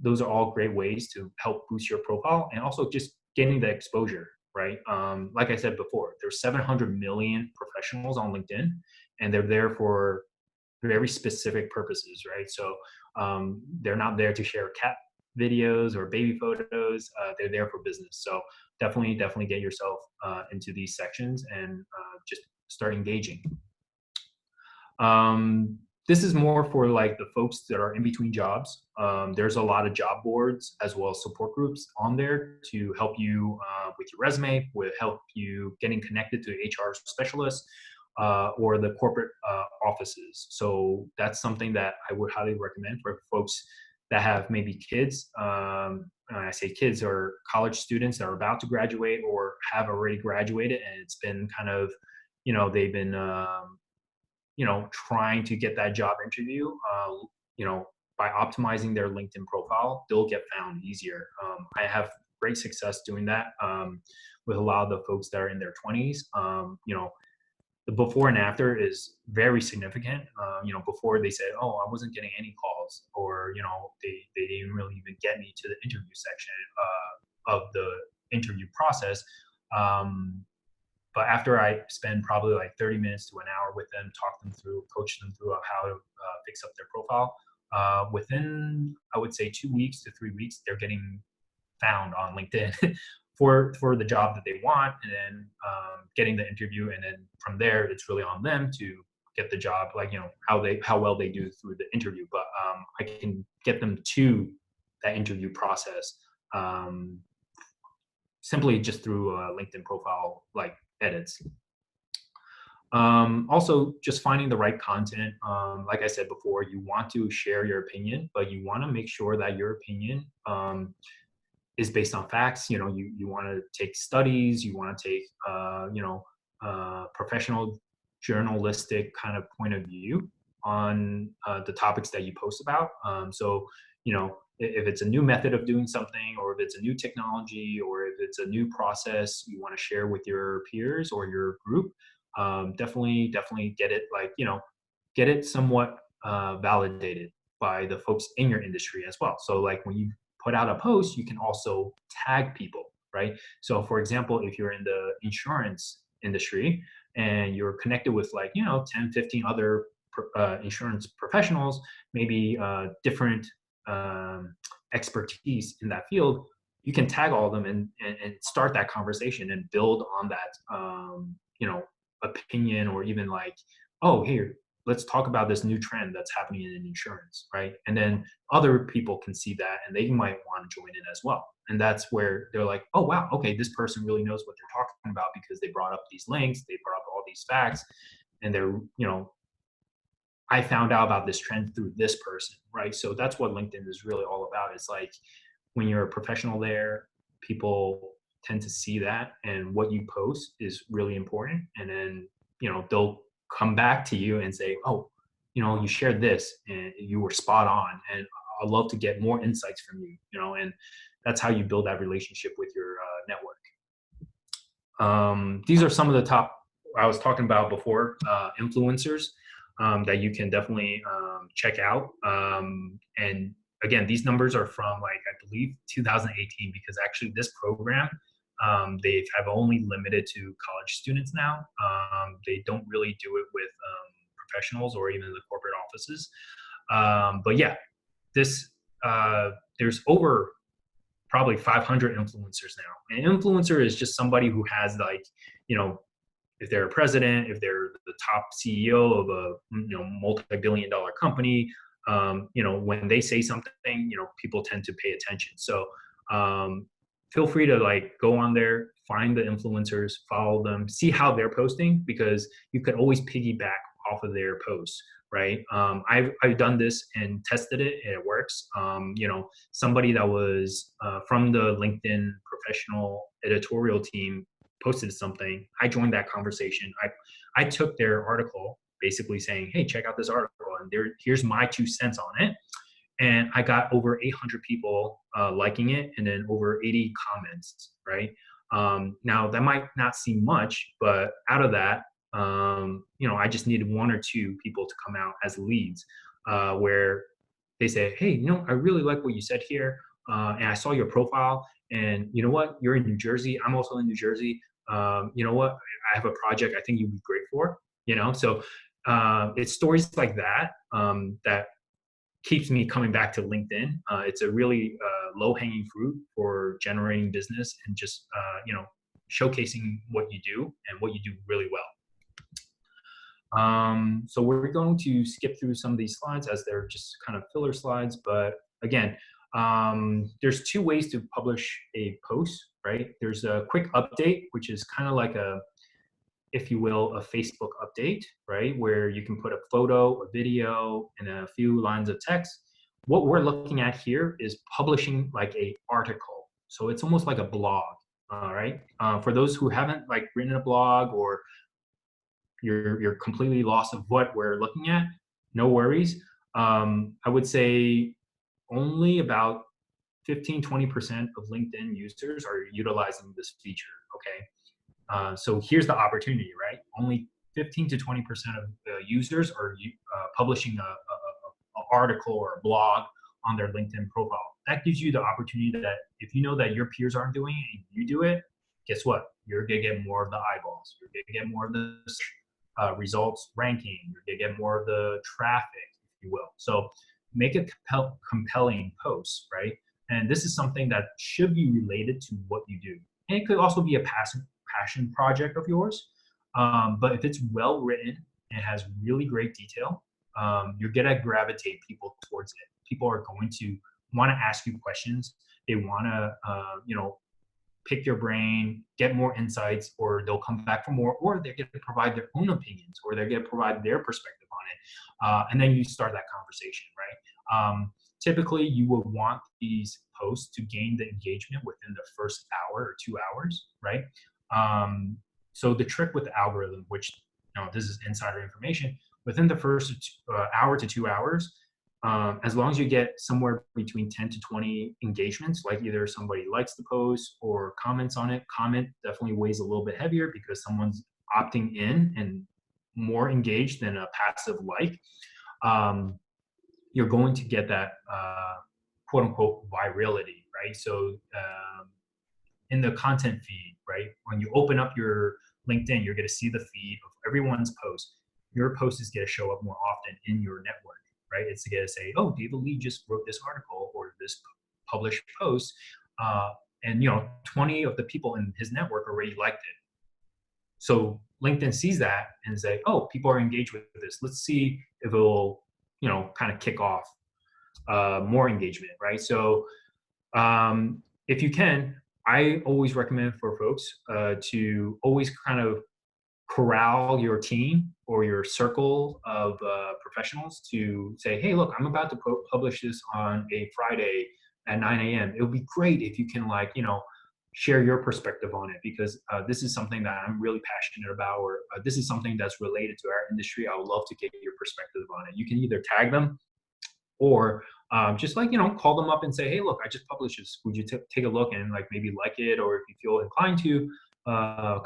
those are all great ways to help boost your profile, and also just getting the exposure, right? Like I said before, there's 700 million professionals on LinkedIn, and they're there for very specific purposes, right? So they're not there to share cat videos or baby photos. They're there for business. So definitely get yourself into these sections and just start engaging. This is more for like the folks that are in between jobs. There's a lot of job boards as well as support groups on there to help you with your resume, will help you getting connected to HR specialists or the corporate offices. So that's something that I would highly recommend for folks that have maybe kids. I say kids, or college students that are about to graduate or have already graduated, and it's been kind of, they've been trying to get that job interview, by optimizing their LinkedIn profile, they'll get found easier. I have great success doing that with a lot of the folks that are in their 20s. The before and after is very significant. Before they said, oh, I wasn't getting any calls, or, they didn't really even get me to the interview section of the interview process. But after I spend probably like 30 minutes to an hour with them, talk them through, coach them through how to fix up their profile, within, I would say, 2 weeks to 3 weeks, they're getting found on LinkedIn for the job that they want, and then getting the interview. And then from there, it's really on them to get the job, like, how well they do through the interview. But I can get them to that interview process simply just through LinkedIn profile like edits. Also, just finding the right content. Like I said before, you want to share your opinion, but you want to make sure that your opinion is based on facts. You want to take studies, you want to take professional journalistic kind of point of view on the topics that you post about. So if it's a new method of doing something, or if it's a new technology, or if it's a new process you want to share with your peers or your group, definitely get it, get it somewhat validated by the folks in your industry as well. So like when you put out a post, you can also tag people, right? So for example, if you're in the insurance industry and you're connected with 10, 15 other insurance professionals, maybe different expertise in that field, you can tag all of them and start that conversation and build on that, opinion, or even oh, here, let's talk about this new trend that's happening in insurance, right? And then other people can see that and they might want to join in as well. And that's where they're like, oh, wow, okay, this person really knows what they're talking about, because they brought up these links, they brought up all these facts, and they're, I found out about this trend through this person, right? So that's what LinkedIn is really all about. It's like when you're a professional there, people tend to see that, and what you post is really important. And then, they'll come back to you and say, oh, you shared this and you were spot on, and I'd love to get more insights from you, and that's how you build that relationship with your network. These are some of the top, I was talking about before, influencers that you can definitely check out. And again, these numbers are from I believe 2018, because actually this program, they have only limited to college students now. They don't really do it with professionals or even the corporate offices. But yeah, this there's over probably 500 influencers now. An influencer is just somebody who has if they're a president, if they're the top CEO of a multi-billion-dollar company, when they say something, people tend to pay attention. So feel free to like go on there, find the influencers, follow them, see how they're posting, because you could always piggyback off of their posts, right? I've done this and tested it, and it works. Somebody that was from the LinkedIn professional editorial team posted something. I joined that conversation. I took their article, basically saying, hey, check out this article, and here's my 2 cents on it. And I got over 800 people liking it, and then over 80 comments, right? Now that might not seem much, but out of that, I just needed 1 or 2 people to come out as leads, where they say, hey, I really like what you said here, and I saw your profile, and you know what, you're in New Jersey, I'm also in New Jersey. You know what, I have a project I think you'd be great for. So it's stories like that that keeps me coming back to LinkedIn. It's a really low-hanging fruit for generating business and just showcasing what you do and what you do really well. So we're going to skip through some of these slides as they're just kind of filler slides. But again, there's 2 ways to publish a post, right? There's a quick update, which is kind of like if you will, a Facebook update, right? Where you can put a photo, a video, and a few lines of text. What we're looking at here is publishing like a article. So it's almost like a blog, all right? For those who haven't like written a blog, or you're completely lost of what we're looking at, no worries. I would say only about 15-20% of LinkedIn users are utilizing this feature, okay? So here's the opportunity, right? Only 15 to 20% of the users are publishing a article or a blog on their LinkedIn profile. That gives you the opportunity that if you know that your peers aren't doing it and you do it, guess what? You're gonna get more of the eyeballs. You're gonna get more of the results ranking. You're gonna get more of the traffic, if you will. So make a compelling post, right? And this is something that should be related to what you do. And it could also be a passion project of yours. But if it's well written and has really great detail, you're gonna gravitate people towards it. People are going to want to ask you questions. They want to, pick your brain, get more insights, or they'll come back for more, or they're going to provide their own opinions, or they're going to provide their perspective on it. And then you start that conversation, right? Typically, you would want these posts to gain the engagement within the first hour or 2 hours, right? So the trick with the algorithm, which this is insider information, within the first hour to 2 hours, as long as you get somewhere between 10 to 20 engagements, like either somebody likes the post or comments on it. Comment definitely weighs a little bit heavier because someone's opting in and more engaged than a passive like. You're going to get that quote unquote virality, right? So in the content feed, right? When you open up your LinkedIn, you're going to see the feed of everyone's post. Your post is going to show up more often in your network, right? It's going to say, oh, David Lee just wrote this article or this published post, and 20 of the people in his network already liked it. So LinkedIn sees that and say, oh, people are engaged with this. Let's see if it will, kind of kick off more engagement, right? So if you can, I always recommend for folks to always kind of corral your team or your circle of professionals to say, hey, look, I'm about to publish this on a Friday at 9 a.m. It would be great if you can share your perspective on it, because this is something that I'm really passionate about, or this is something that's related to our industry. I would love to get your perspective on it. You can either tag them or just call them up and say, hey, look, I just published this. Would you take a look and maybe like it, or if you feel inclined to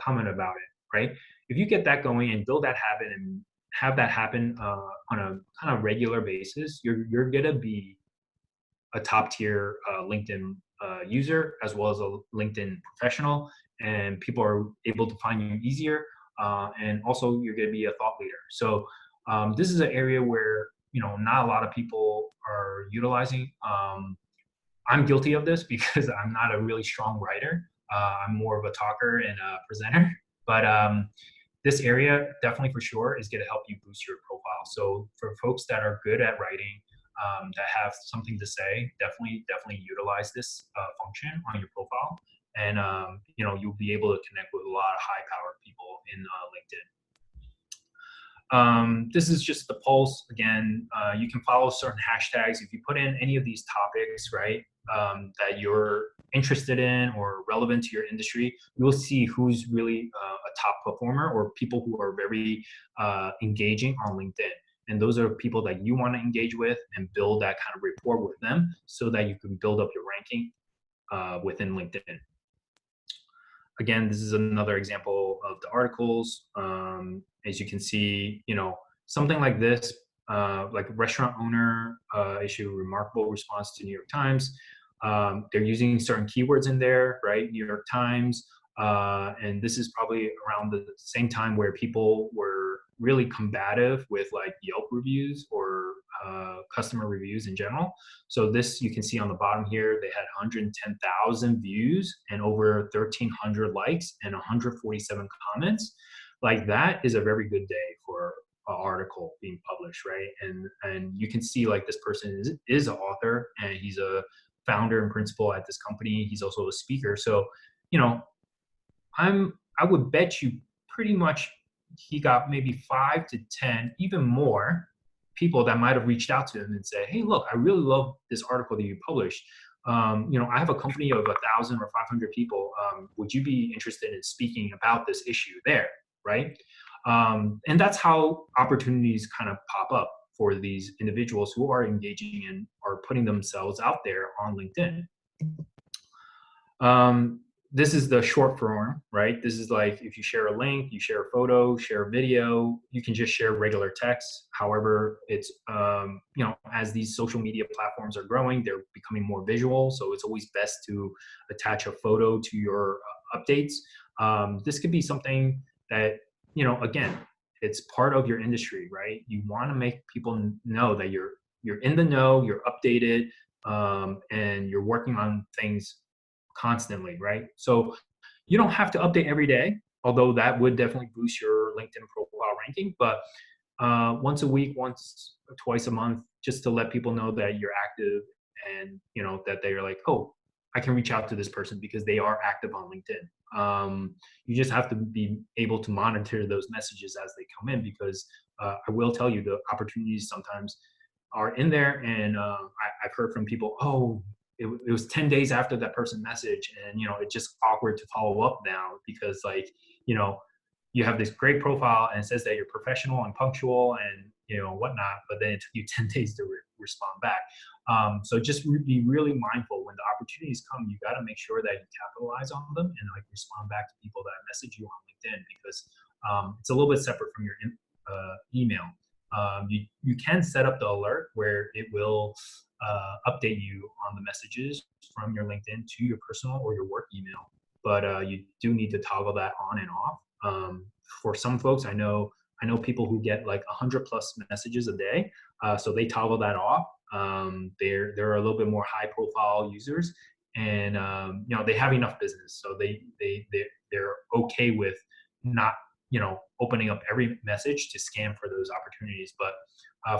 comment about it, right? If you get that going and build that habit and have that happen on a kind of regular basis, you're gonna be a top tier LinkedIn user as well as a LinkedIn professional, and people are able to find you easier. And also you're gonna be a thought leader. So this is an area where not a lot of people are utilizing. I'm guilty of this because I'm not a really strong writer. I'm more of a talker and a presenter. But this area definitely for sure is going to help you boost your profile. So for folks that are good at writing, that have something to say, definitely utilize this function on your profile, and you'll be able to connect with a lot of high-powered people in LinkedIn. This is just the pulse. Again, you can follow certain hashtags. If you put in any of these topics, right, that you're interested in or relevant to your industry, you'll see who's really a top performer or people who are very engaging on LinkedIn. And those are people that you want to engage with and build that kind of rapport with them so that you can build up your ranking within LinkedIn. Again, this is another example of the articles. As you can see, something like this, like a restaurant owner issue remarkable response to New York Times. They're using certain keywords in there, right? New York Times. And this is probably around the same time where people were really combative with like Yelp reviews or customer reviews in general. So this, you can see on the bottom here, they had 110,000 views and over 1,300 likes and 147 comments. Like that is a very good day for an article being published, right? And you can see like this person is an author and he's a founder and principal at this company. He's also a speaker. So, I would bet you pretty much he got maybe 5 to 10, even more people that might have reached out to him and say, hey, look, I really love this article that you published. I have a company of 1,000 or 500 people. Would you be interested in speaking about this issue there, right? And that's how opportunities kind of pop up for these individuals who are engaging and are putting themselves out there on LinkedIn. This is the short form, right? This is like if you share a link, you share a photo, share a video, you can just share regular text. However, it's, as these social media platforms are growing, they're becoming more visual. So it's always best to attach a photo to your updates. This could be something that, again, it's part of your industry, right? You want to make people know that you're in the know, you're updated, and you're working on things constantly, right? So you don't have to update every day, although that would definitely boost your LinkedIn profile ranking. But once a week, once or twice a month, just to let people know that you're active and that they're like, oh, I can reach out to this person because they are active on LinkedIn. You just have to be able to monitor those messages as they come in, because I will tell you the opportunities sometimes are in there. And I've heard from people, oh, it was 10 days after that person messaged, and it's just awkward to follow up now because you have this great profile and it says that you're professional and punctual and whatnot, but then it took you 10 days to respond back. So just be really mindful when the opportunities come. You got to make sure that you capitalize on them and respond back to people that message you on LinkedIn, because it's a little bit separate from your email. You can set up the alert where it will update you on the messages from your LinkedIn to your personal or your work email, but you do need to toggle that on and off. For some folks, I know people who get like 100 plus messages a day, so they toggle that off. They're a little bit more high profile users, and they have enough business, so they're okay with not opening up every message to scan for those opportunities. But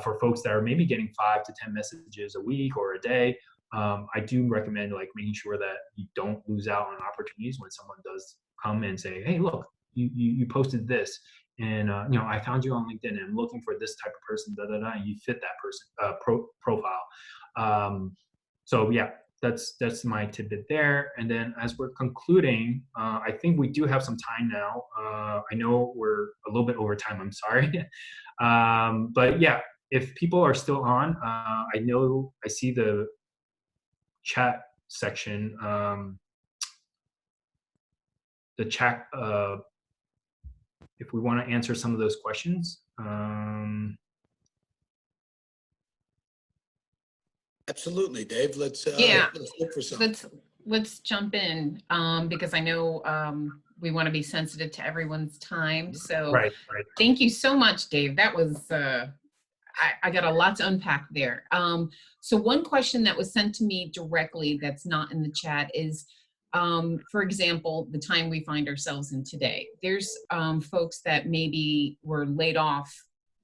for folks that are maybe getting 5 to 10 messages a week or a day, I do recommend making sure that you don't lose out on opportunities when someone does come and say, hey, look, you posted this, and I found you on LinkedIn and I'm looking for this type of person, and you fit that person profile. So yeah, that's my tidbit there. And then as we're concluding, I think we do have some time now. I know we're a little bit over time, I'm sorry. But yeah, if people are still on, I see the chat section, the chat, if we want to answer some of those questions. Absolutely, Dave. Let's look for some. Let's jump in, because I know we want to be sensitive to everyone's time. So right. Thank you so much, Dave. That was I got a lot to unpack there. So one question that was sent to me directly that's not in the chat is, for example, the time we find ourselves in today. There's folks that maybe were laid off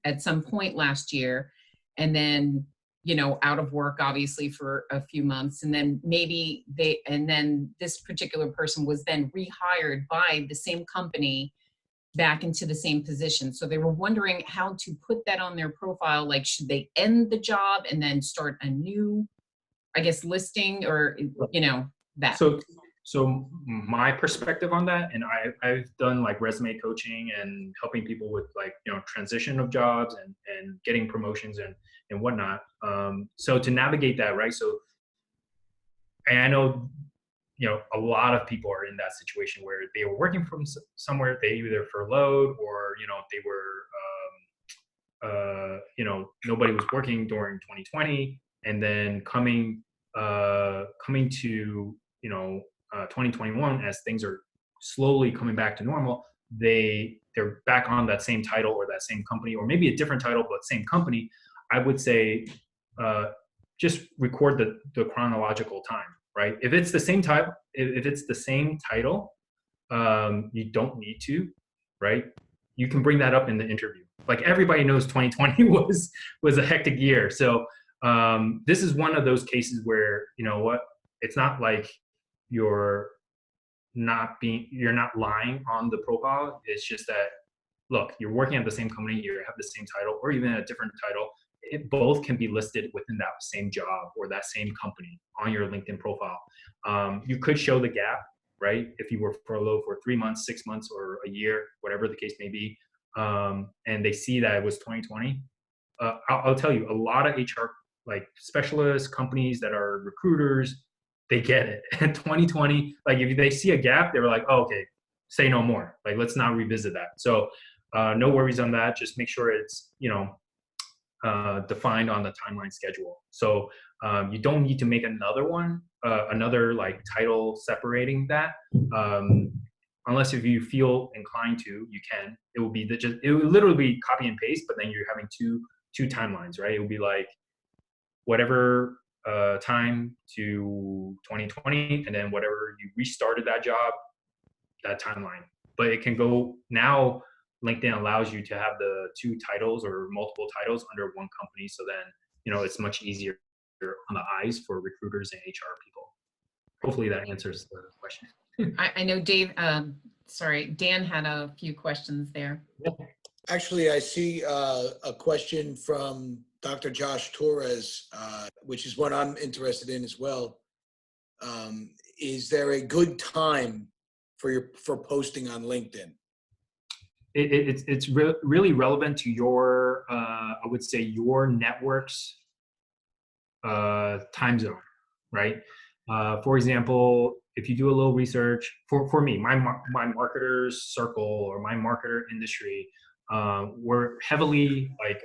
at some point last year, and then, you know, out of work, obviously, for a few months. And then then this particular person was then rehired by the same company back into the same position. So they were wondering how to put that on their profile. Like, should they end the job and then start a new, I guess, listing, or, you know, that? So my perspective on that, and I've done like resume coaching and helping people with, like, you know, transition of jobs and getting promotions and whatnot. So to navigate that, right? So, and I know, you know, a lot of people are in that situation where they were working from somewhere, they either furloughed, or, you know, they were, you know, nobody was working during 2020, and then coming to, you know, 2021, as things are slowly coming back to normal, they're back on that same title or that same company, or maybe a different title but same company. I would say just record the chronological time, right? If it's the same type, if it's the same title, you don't need to, right? You can bring that up in the interview. Like, everybody knows 2020 was a hectic year. So this is one of those cases where, you know what, it's not like you're not lying on the profile. It's just that, look, you're working at the same company, you have the same title, or even a different title. It both can be listed within that same job or that same company on your LinkedIn profile. You could show the gap, right? If you were furloughed for 3 months, 6 months, or a year, whatever the case may be, and they see that it was 2020. I'll tell you, a lot of HR, like, specialists, companies that are recruiters, they get it. In 2020, like, if they see a gap, they were like, oh, okay, say no more. Like, let's not revisit that. So no worries on that. Just make sure it's, you know, defined on the timeline schedule. So you don't need to make another one, another like title separating that. Unless if you feel inclined to, you can. It will be it will literally be copy and paste, but then you're having two timelines, right? It will be like whatever time to 2020, and then whatever you restarted that job, that timeline. But it can go now. LinkedIn allows you to have the two titles or multiple titles under one company, so then, you know, it's much easier on the eyes for recruiters and HR people. Hopefully that answers the question. I know Dan had a few questions there. Actually, I see a question from Dr. Josh Torres, which is what I'm interested in as well. Is there a good time for posting on LinkedIn? It's really relevant to your, I would say, your network's time zone, right? For example, if you do a little research, for me, my marketers circle or my marketer industry, we're heavily like,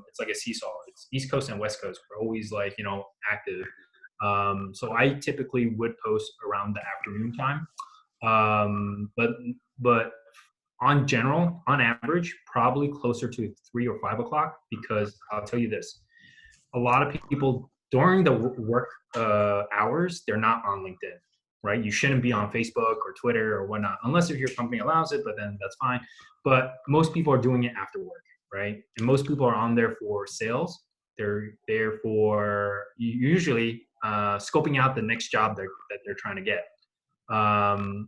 it's like a seesaw. It's East Coast and West Coast. We're always, like, you know, active. So I typically would post around the afternoon time. But on average, probably closer to 3 or 5 o'clock, because I'll tell you this, a lot of people during the work hours, they're not on LinkedIn, right? You shouldn't be on Facebook or Twitter or whatnot, unless if your company allows it, but then that's fine. But most people are doing it after work, right? And most people are on there for sales. They're there for usually scoping out the next job that they're trying to get.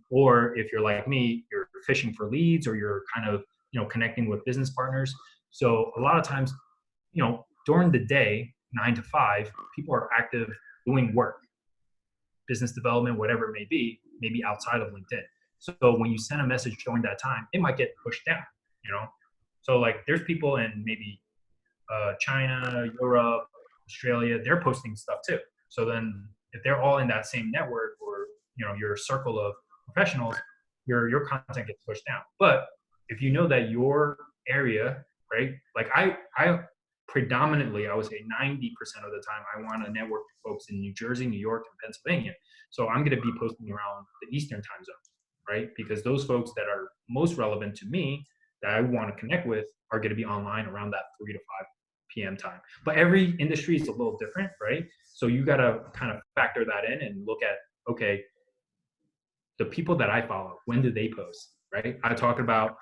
Or if you're like me, you're fishing for leads, or you're kind of, you know, connecting with business partners. So a lot of times, you know, during the day, 9 to 5, people are active doing work, business development, whatever it may be, maybe outside of LinkedIn. So when you send a message during that time, it might get pushed down, you know? So like, there's people in maybe China, Europe, Australia, they're posting stuff too. So then if they're all in that same network, or, you know, your circle of professionals, your content gets pushed down. But if you know that your area, right? Like I predominantly, I would say 90% of the time, I want to network with folks in New Jersey, New York, and Pennsylvania. So I'm going to be posting around the Eastern time zone, right? Because those folks that are most relevant to me, that I want to connect with, are going to be online around that 3 to 5 p.m. time. But every industry is a little different, right? So you got to kind of factor that in and look at, okay, the people that I follow, when do they post, right? I talk about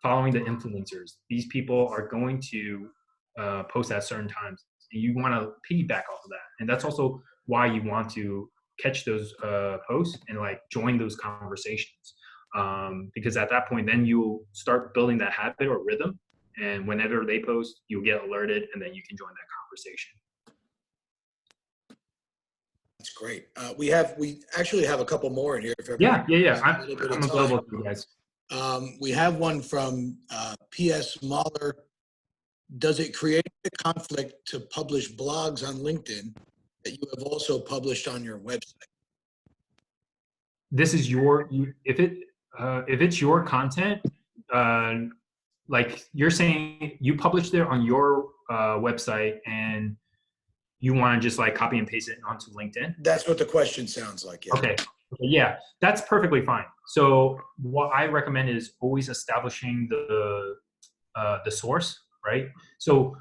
following the influencers. These people are going to post at certain times, and you want to piggyback off of that. And that's also why you want to catch those posts and like join those conversations. Because at that point, then you'll start building that habit or rhythm. And whenever they post, you'll get alerted, and then you can join that conversation. That's great. We actually have a couple more in here. If Yeah. a little bit of I'm time. available to you guys. We have one from P.S. Mahler. Does it create a conflict to publish blogs on LinkedIn that you have also published on your website? This is if it's your content, like you're saying, you published it on your website and you want to just like copy and paste it onto LinkedIn. That's what the question sounds like. Yeah. Okay. Yeah, that's perfectly fine. So what I recommend is always establishing the source, right? So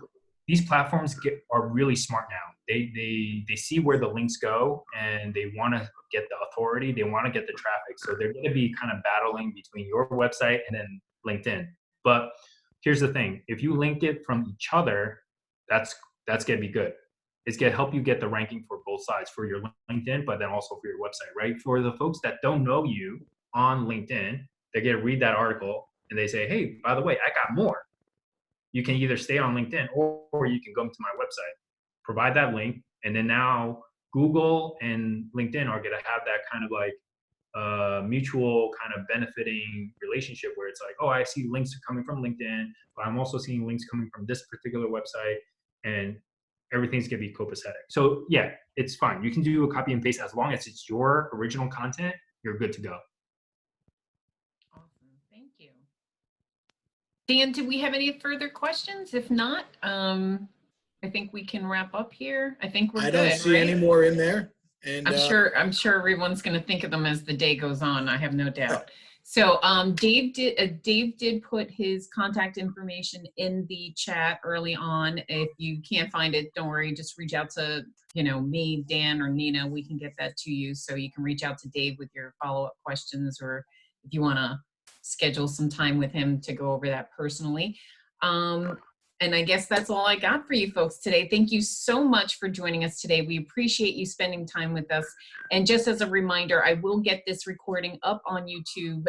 these platforms are really smart now. They see where the links go, and they want to get the authority. They want to get the traffic. So they're going to be kind of battling between your website and then LinkedIn. But here's the thing: if you link it from each other, that's going to be good. It's going to help you get the ranking for both sides, for your LinkedIn, but then also for your website, right? For the folks that don't know you on LinkedIn, they're going to read that article and they say, hey, by the way, I got more. You can either stay on LinkedIn or you can go to my website, provide that link, and then now Google and LinkedIn are going to have that kind of like mutual kind of benefiting relationship where it's like, oh, I see links coming from LinkedIn, but I'm also seeing links coming from this particular website, and everything's going to be copacetic. So yeah, it's fine. You can do a copy and paste as long as it's your original content, you're good to go. Awesome. Thank you. Dan, do we have any further questions? If not, I think we can wrap up here. I think we're good. I don't see right? any more in there. And I'm sure everyone's going to think of them as the day goes on. I have no doubt. So Dave did put his contact information in the chat early on. If you can't find it, don't worry. Just reach out to me, Dan, or Nina. We can get that to you. So you can reach out to Dave with your follow-up questions, or if you want to schedule some time with him to go over that personally. And I guess that's all I got for you folks today. Thank you so much for joining us today. We appreciate you spending time with us. And just as a reminder, I will get this recording up on YouTube,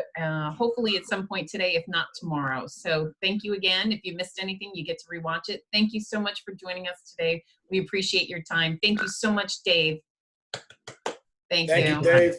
hopefully at some point today, if not tomorrow. So thank you again. If you missed anything, you get to rewatch it. Thank you so much for joining us today. We appreciate your time. Thank you so much, Dave. Thank you. Thank you, Dave.